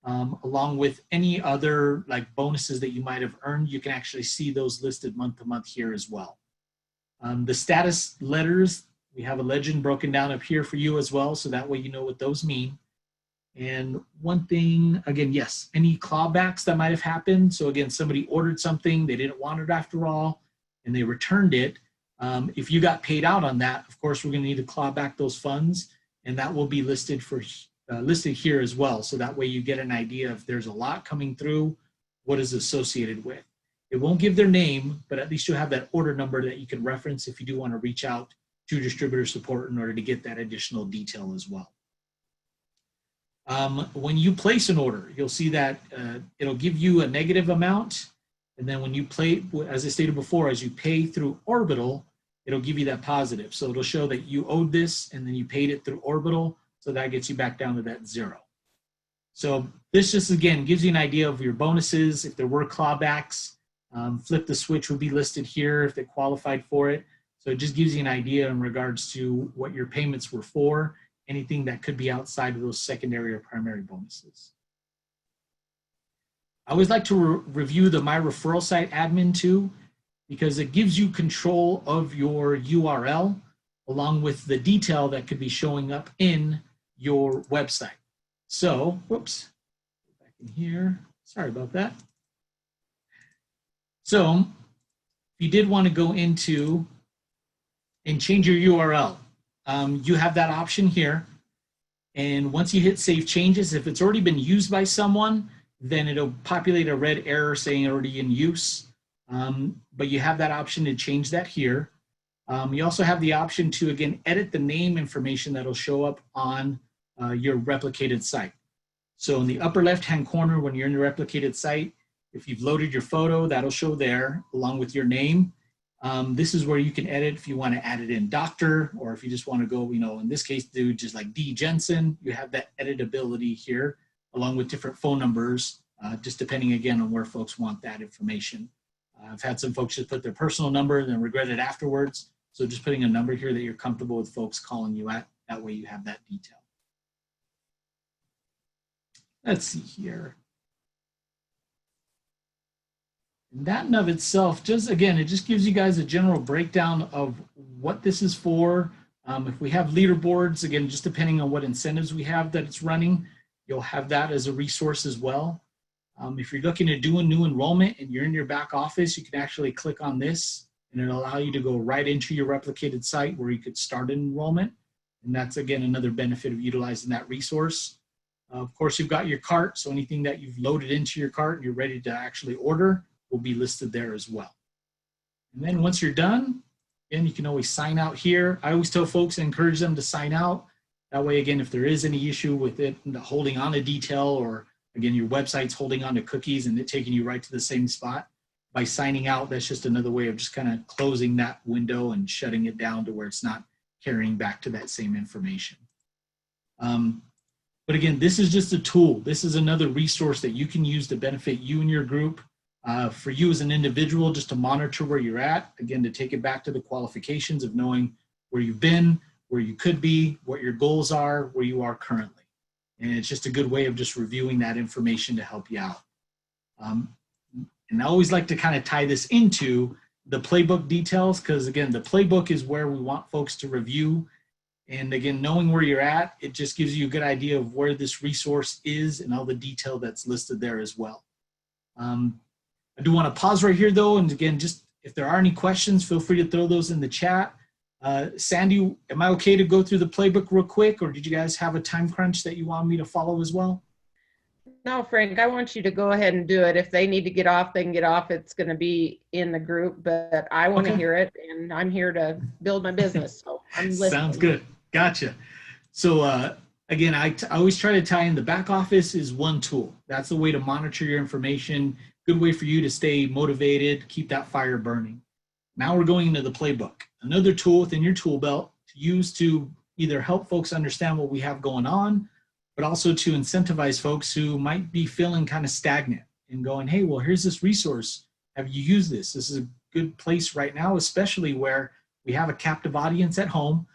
B: along with any other like bonuses that you might have earned. You can actually see those listed month to month here as well. The status letters, we have a legend broken down up here for you as well, so that way you know what those mean. And one thing, again, yes, any clawbacks that might have happened. So again, somebody ordered something, they didn't want it after all, and they returned it. If you got paid out on that, of course, we're going to need to claw back those funds, and that will be listed listed here as well. So that way you get an idea if there's a lot coming through, what is associated with. It won't give their name, but at least you'll have that order number that you can reference if you do want to reach out to distributor support in order to get that additional detail as well. When you place an order, you'll see that it'll give you a negative amount. And then when you play, as I stated before, as you pay through Orbital, it'll give you that positive. So it'll show that you owed this and then you paid it through Orbital. So that gets you back down to that 0. So this just, again, gives you an idea of your bonuses. If there were clawbacks, Flip the Switch would be listed here if they qualified for it. So it just gives you an idea in regards to what your payments were for, anything that could be outside of those secondary or primary bonuses. I always like to review the My Referral Site admin too, because it gives you control of your URL along with the detail that could be showing up in your website. So, whoops, back in here, sorry about that. So, if you did want to go into and change your URL, you have that option here. And once you hit Save Changes, if it's already been used by someone, then it'll populate a red error saying already in use. But you have that option to change that here. You also have the option to, again, edit the name information that'll show up on your replicated site. So in the upper left-hand corner, when you're in your replicated site, if you've loaded your photo, that'll show there along with your name. This is where you can edit if you want to add it in doctor, or if you just want to go, you know, in this case, do just like D. Jensen, you have that editability here along with different phone numbers, just depending again on where folks want that information. I've had some folks just put their personal number and then regret it afterwards. So just putting a number here that you're comfortable with folks calling you at, that way you have that detail. Let's see here. And that in of itself, just again, it just gives you guys a general breakdown of what this is for. If we have leaderboards, again, just depending on what incentives we have that it's running, you'll have that as a resource as well. If you're looking to do a new enrollment and you're in your back office, you can actually click on this and it'll allow you to go right into your replicated site where you could start an enrollment. And that's, again, another benefit of utilizing that resource. Of course, you've got your cart, so anything that you've loaded into your cart and you're ready to actually order will be listed there as well. And then once you're done, again, you can always sign out here. I always tell folks and encourage them to sign out. That way, again, if there is any issue with it holding on to detail, or again, your website's holding on to cookies and it taking you right to the same spot, by signing out, that's just another way of just kind of closing that window and shutting it down to where it's not carrying back to that same information. But again, this is just a tool. This is another resource that you can use to benefit you and your group. For you as an individual, just to monitor where you're at, again, to take it back to the qualifications of knowing where you've been, where you could be, what your goals are, where you are currently. And it's just a good way of just reviewing that information to help you out. And I always like to kind of tie this into the playbook details, because again, the playbook is where we want folks to review. And again, knowing where you're at, it just gives you a good idea of where this resource is and all the detail that's listed there as well. I do want to pause right here though, and again, just if there are any questions, feel free to throw those in the chat. Sandy, am I okay to go through the playbook real quick, or did you guys have a time crunch that you want me to follow as well?
A: No, Frank, I want you to go ahead and do it. If they need to get off, they can get off. It's going to be in the group, but I want to hear it, and I'm here to build my business. So I'm listening.
B: Sounds good. Gotcha. So again, I always try to tie in the back office is one tool. That's the way to monitor your information. Good way for you to stay motivated, keep that fire burning. Now we're going into the playbook. Another tool within your tool belt to use to either help folks understand what we have going on, but also to incentivize folks who might be feeling kind of stagnant and going, hey, well, here's this resource. Have you used this? This is a good place right now, especially where we have a captive audience at home.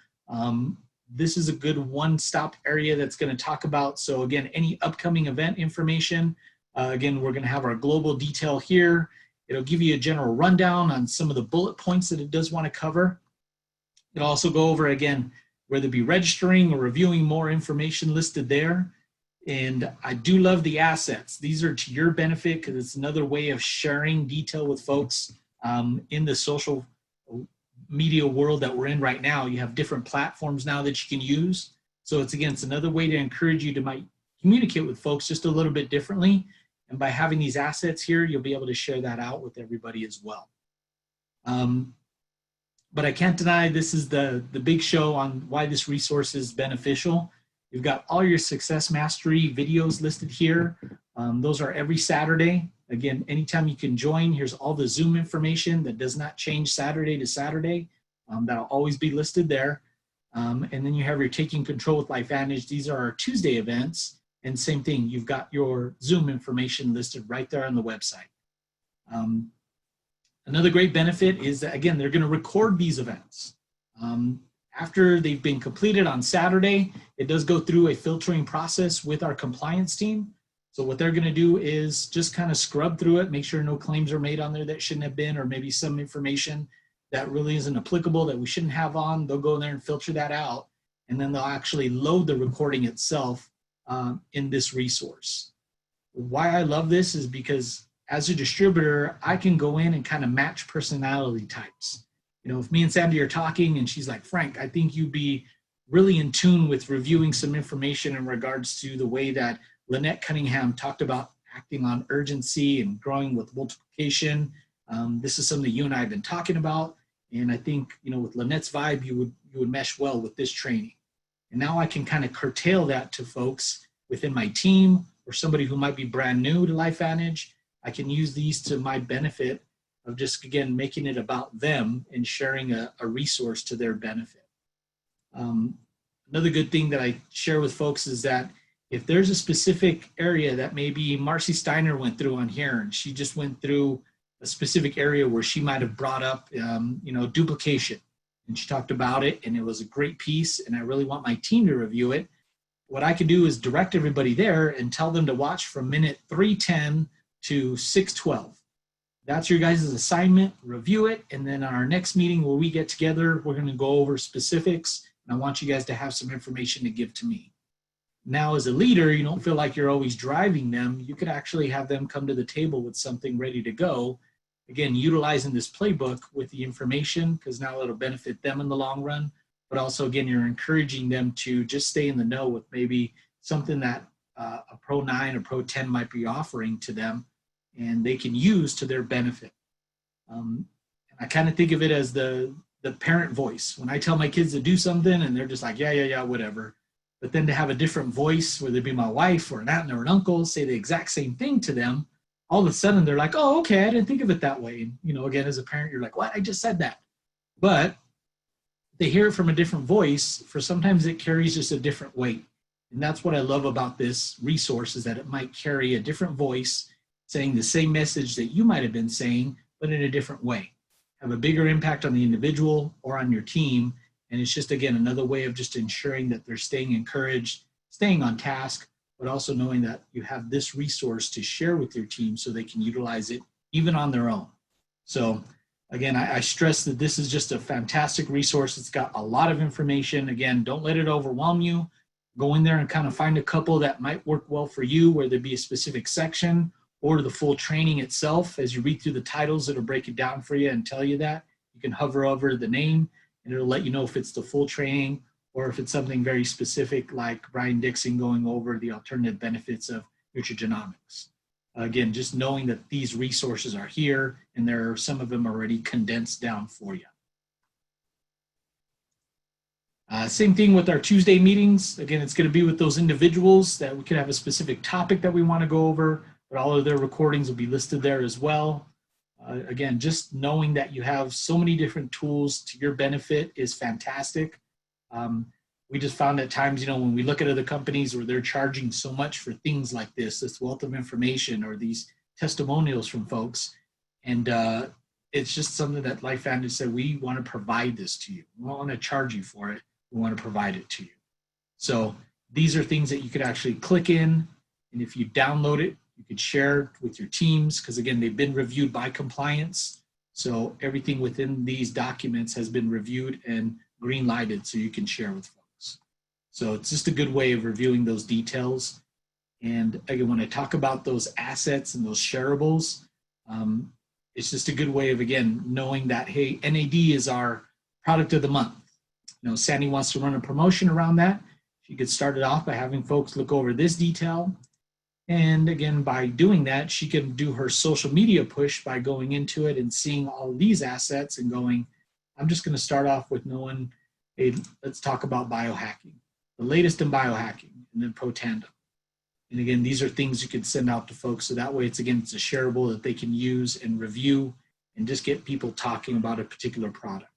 B: This is a good one-stop area that's going to talk about, so again, any upcoming event information. Again, we're going to have our global detail here. It'll give you a general rundown on some of the bullet points that it does want to cover. It'll also go over, again, whether it be registering or reviewing more information listed there. And I do love the assets. These are to your benefit because it's another way of sharing detail with folks in the social media world that we're in right now. You have different platforms now that you can use. So it's another way to encourage you to communicate with folks just a little bit differently. And by having these assets here, you'll be able to share that out with everybody as well. But I can't deny this is the big show on why this resource is beneficial. You've got all your Success Mastery videos listed here. Those are every Saturday. Again, anytime you can join, here's all the Zoom information that does not change Saturday to Saturday. That'll always be listed there. And then you have your Taking Control with Lifevantage. These are our Tuesday events. And same thing, you've got your Zoom information listed right there on the website. Another great benefit is that, again, they're going to record these events. After they've been completed on Saturday, it does go through a filtering process with our compliance team. So what they're going to do is just kind of scrub through it, make sure no claims are made on there that shouldn't have been, or maybe some information that really isn't applicable that we shouldn't have on. They'll go in there and filter that out, and then they'll actually load the recording itself in this resource. Why I love this is because as a distributor, I can go in and kind of match personality types. You know, if me and Sandy are talking and she's like, Frank, I think you'd be really in tune with reviewing some information in regards to the way that Lynette Cunningham talked about acting on urgency and growing with multiplication. This is something that you and I have been talking about. And I think, you know, with Lynette's vibe, you would mesh well with this training. And now I can kind of curtail that to folks within my team or somebody who might be brand new to Lifevantage. I can use these to my benefit of just, again, making it about them and sharing a resource to their benefit. Another good thing that I share with folks is that if there's a specific area that maybe Marcy Steiner went through on here, and she just went through a specific area where she might have brought up, you know, duplication, and she talked about it, and it was a great piece, and I really want my team to review it. What I could do is direct everybody there and tell them to watch from minute 310 to 612. That's your guys' assignment, review it, and then on our next meeting where we get together, we're going to go over specifics, and I want you guys to have some information to give to me. Now, as a leader, you don't feel like you're always driving them. You could actually have them come to the table with something ready to go. Again, utilizing this playbook with the information, because now it'll benefit them in the long run, but also, again, you're encouraging them to just stay in the know with maybe something that a Pro 9 or Pro 10 might be offering to them, and they can use to their benefit. And I kind of think of it as the parent voice. When I tell my kids to do something and they're just like, yeah, whatever. But then to have a different voice, whether it be my wife or an aunt or an uncle, say the exact same thing to them, all of a sudden they're like, oh, okay, I didn't think of it that way. And, you know, again, as a parent, you're like, what? I just said that. But they hear it from a different voice. For sometimes it carries just a different weight. And that's what I love about this resource, is that it might carry a different voice saying the same message that you might have been saying, but in a different way. Have a bigger impact on the individual or on your team. And it's just, again, another way of just ensuring that they're staying encouraged, staying on task, but also knowing that you have this resource to share with your team so they can utilize it even on their own. So again, I stress that this is just a fantastic resource. It's got a lot of information. Again, don't let it overwhelm you. Go in there and kind of find a couple that might work well for you, where there be a specific section or the full training itself. As you read through the titles, it'll break it down for you and tell you that. You can hover over the name and it'll let you know if it's the full training or if it's something very specific like Brian Dixon going over the alternative benefits of nutrigenomics. Again, just knowing that these resources are here and there are some of them already condensed down for you. Same thing with our Tuesday meetings. Again, it's going to be with those individuals that we could have a specific topic that we want to go over, but all of their recordings will be listed there as well. Again, just knowing that you have so many different tools to your benefit is fantastic. We just found at times, you know, when we look at other companies where they're charging so much for things like this wealth of information or these testimonials from folks, and it's just something that Lifevantage said, we want to provide this to you. We don't want to charge you for it. We want to provide it to you. So these are things that you could actually click in, and if you download it, you could share it with your teams, because again, they've been reviewed by compliance. So everything within these documents has been reviewed and green lighted so you can share with folks. So it's just a good way of reviewing those details. And again, when I talk about those assets and those shareables, it's just a good way of, again, knowing that, hey, NAD is our product of the month. You know, Sandy wants to run a promotion around that. She could start it off by having folks look over this detail. And again, by doing that, she can do her social media push by going into it and seeing all these assets and going, I'm just going to start off with knowing, hey, let's talk about biohacking, the latest in biohacking, and then Protandem. And again, these are things you can send out to folks. So that way it's a shareable that they can use and review and just get people talking about a particular product.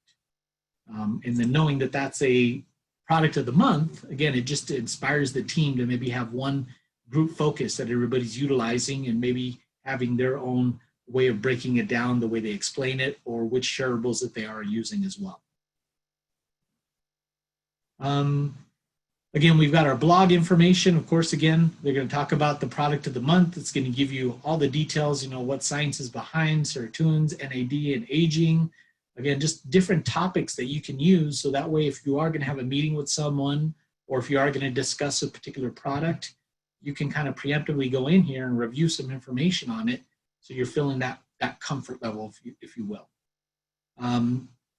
B: And then knowing that that's a product of the month, again, it just inspires the team to maybe have one group focus that everybody's utilizing and maybe having their own way of breaking it down, the way they explain it, or which shareables that they are using as well. Again, we've got our blog information. Of course, again, they're going to talk about the product of the month. It's going to give you all the details, you know, what science is behind serotonins, NAD, and aging. Again, just different topics that you can use. So that way, if you are going to have a meeting with someone, or if you are going to discuss a particular product, you can kind of preemptively go in here and review some information on it. So you're feeling that comfort level, if you will.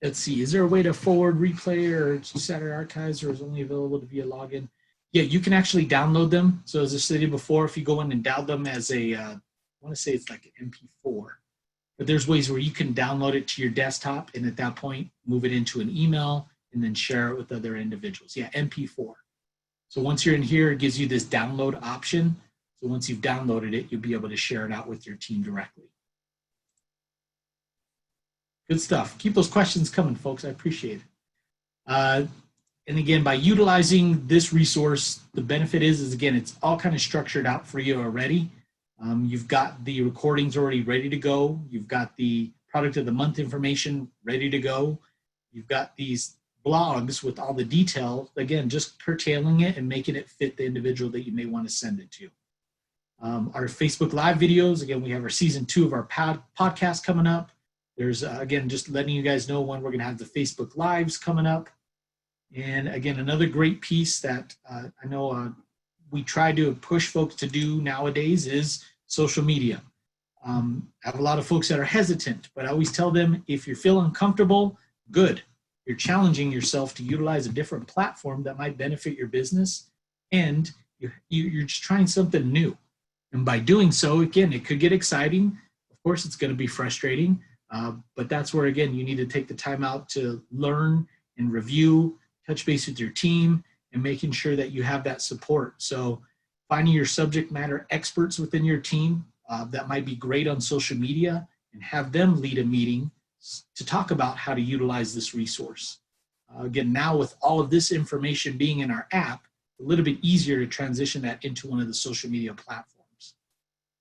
B: Let's see, is there a way to forward replay or Saturday archives, or is only available to via login? Yeah, you can actually download them. So as I stated before, if you go in and download them as a, I want to say it's like an MP4, but there's ways where you can download it to your desktop and at that point, move it into an email and then share it with other individuals. Yeah, MP4. So once you're in here, it gives you this download option. So once you've downloaded it, you'll be able to share it out with your team directly. Good stuff. Keep those questions coming, folks. I appreciate it. And again, by utilizing this resource, the benefit is again, it's all kind of structured out for you already. You've got the recordings already ready to go. You've got the product of the month information ready to go. You've got these blogs with all the detail, again, just curtailing it and making it fit the individual that you may want to send it to. Our Facebook Live videos, again, we have our season 2 of our podcast coming up. There's, again, just letting you guys know when we're going to have the Facebook Lives coming up. And again, another great piece that I know we try to push folks to do nowadays is social media. I have a lot of folks that are hesitant, but I always tell them, if you feel uncomfortable, good. You're challenging yourself to utilize a different platform that might benefit your business, and you're just trying something new. And by doing so, again, it could get exciting. Of course, it's going to be frustrating. But that's where, again, you need to take the time out to learn and review, touch base with your team, and making sure that you have that support. So finding your subject matter experts within your team that might be great on social media, and have them lead a meeting to talk about how to utilize this resource. Again, now with all of this information being in our app, a little bit easier to transition that into one of the social media platforms.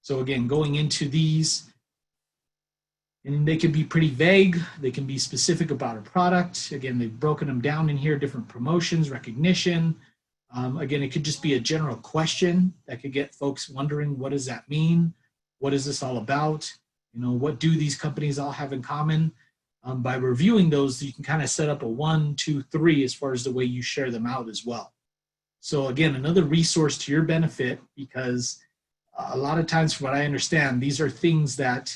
B: So again, going into these, and they can be pretty vague. They can be specific about a product. Again, they've broken them down in here, different promotions, recognition. Again, it could just be a general question that could get folks wondering, what does that mean? What is this all about? You know, what do these companies all have in common? By reviewing those, you can kind of set up a 1, 2, 3 as far as the way you share them out as well. So again, another resource to your benefit, because a lot of times, from what I understand, these are things that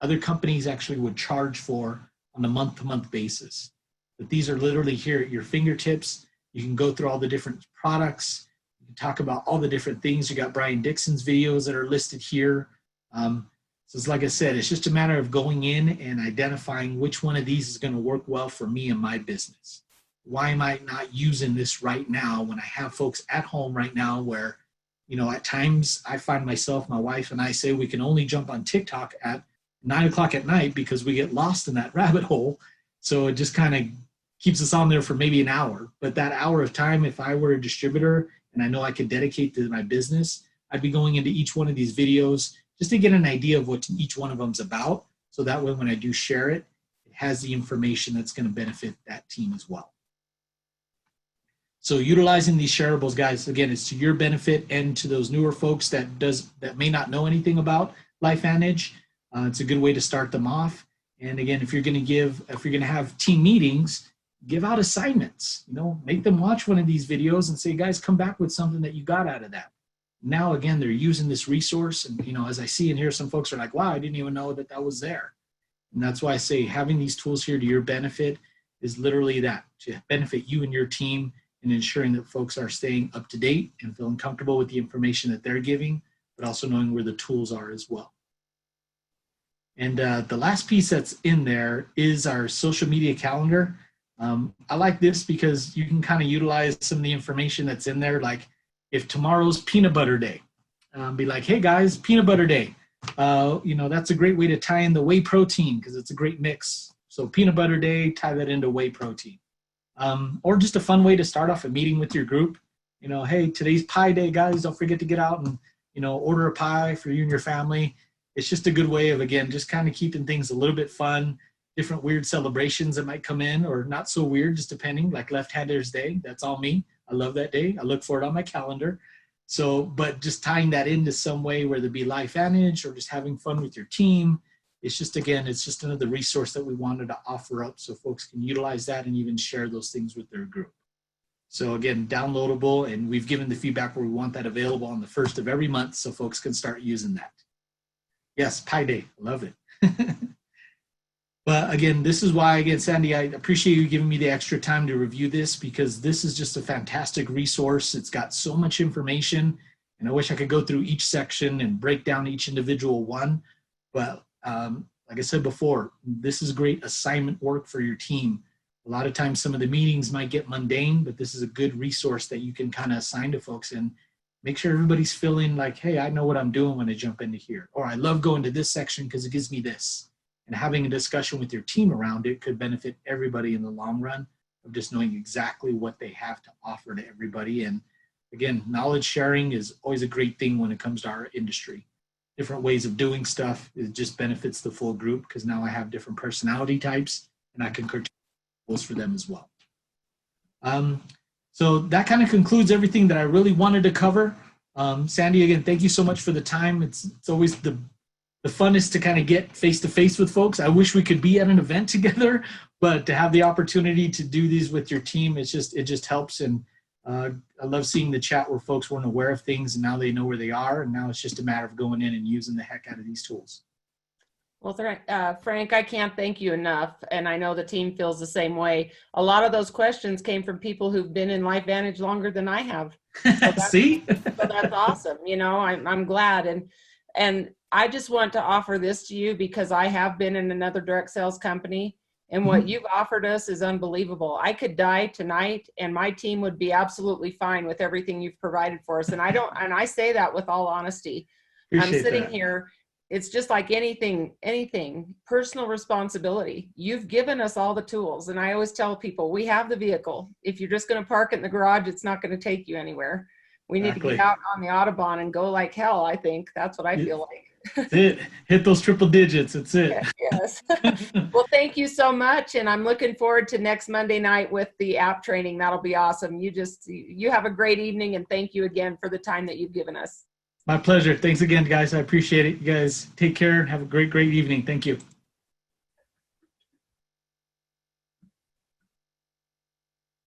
B: other companies actually would charge for on a month-to-month basis. But these are literally here at your fingertips. You can go through all the different products. You can talk about all the different things. You got Brian Dixon's videos that are listed here. So it's like I said, it's just a matter of going in and identifying which one of these is going to work well for me and my business. Why am I not using this right now when I have folks at home right now where, you know, at times I find myself, my wife and I say we can only jump on TikTok at 9 o'clock at night because we get lost in that rabbit hole. So it just kind of keeps us on there for maybe an hour. But that hour of time, if I were a distributor and I know I could dedicate to my business, I'd be going into each one of these videos just to get an idea of what each one of them's about. So that way, when I do share it, it has the information that's going to benefit that team as well. So utilizing these shareables, guys, again, it's to your benefit and to those newer folks that may not know anything about Lifevantage. It's a good way to start them off. And again, if you're going to have team meetings, give out assignments. You know, make them watch one of these videos and say, guys, come back with something that you got out of that. Now, again, they're using this resource. And, you know, as I see and hear, some folks are like, wow, I didn't even know that that was there. And that's why I say having these tools here to your benefit is literally that, to benefit you and your team, and ensuring that folks are staying up to date and feeling comfortable with the information that they're giving, but also knowing where the tools are as well. And the last piece that's in there is our social media calendar. I like this because you can kind of utilize some of the information that's in there. Like if tomorrow's peanut butter day, be like, hey guys, peanut butter day. You know, that's a great way to tie in the whey protein because it's a great mix. So peanut butter day, tie that into whey protein. Or just a fun way to start off a meeting with your group. You know, hey, today's pie day, guys. Don't forget to get out and, you know, order a pie for you and your family. It's just a good way of, again, just kind of keeping things a little bit fun, different weird celebrations that might come in, or not so weird, just depending, like Left-Handers Day. That's all me. I love that day. I look for it on my calendar. So, but just tying that into some way, whether it be Lifevantage or just having fun with your team, it's just, again, it's just another resource that we wanted to offer up so folks can utilize that and even share those things with their group. So again, downloadable, and we've given the feedback where we want that available on the 1st of every month so folks can start using that. Yes, Pi Day, love it. But again, this is why, again, Sandy, I appreciate you giving me the extra time to review this, because this is just a fantastic resource. It's got so much information, and I wish I could go through each section and break down each individual one. But like I said before, this is great assignment work for your team. A lot of times some of the meetings might get mundane, but this is a good resource that you can kind of assign to folks and make sure everybody's feeling like, hey, I know what I'm doing when I jump into here. Or I love going to this section because it gives me this. And having a discussion with your team around it could benefit everybody in the long run of just knowing exactly what they have to offer to everybody. And again, knowledge sharing is always a great thing when it comes to our industry. Different ways of doing stuff, it just benefits the full group because now I have different personality types and I can curtail goals for them as well. So that kind of concludes everything that I really wanted to cover. Sandy, again, thank you so much for the time. It's always the funnest to kind of get face-to-face with folks. I wish we could be at an event together, but to have the opportunity to do these with your team, it just helps. And I love seeing the chat where folks weren't aware of things and now they know where they are. And now it's just a matter of going in and using the heck out of these tools.
A: Well, Frank, I can't thank you enough. And I know the team feels the same way. A lot of those questions came from people who've been in Lifevantage longer than I have. So
B: See?
A: So that's awesome. You know, I'm glad. And I just want to offer this to you because I have been in another direct sales company, and what you've offered us is unbelievable. I could die tonight and my team would be absolutely fine with everything you've provided for us. And I say that with all honesty.
B: Appreciate
A: I'm sitting
B: that.
A: here. It's just like anything, personal responsibility. You've given us all the tools. And I always tell people, we have the vehicle. If you're just going to park it in the garage, it's not going to take you anywhere. We need to get out on the Autobahn and go like hell, I think. That's what I feel like.
B: That's it. Hit those triple digits. That's it.
A: Yes. Well, thank you so much. And I'm looking forward to next Monday night with the app training. That'll be awesome. You have a great evening, and thank you again for the time that you've given us.
B: My pleasure. Thanks again, guys. I appreciate it. You guys take care and have a great evening. Thank you.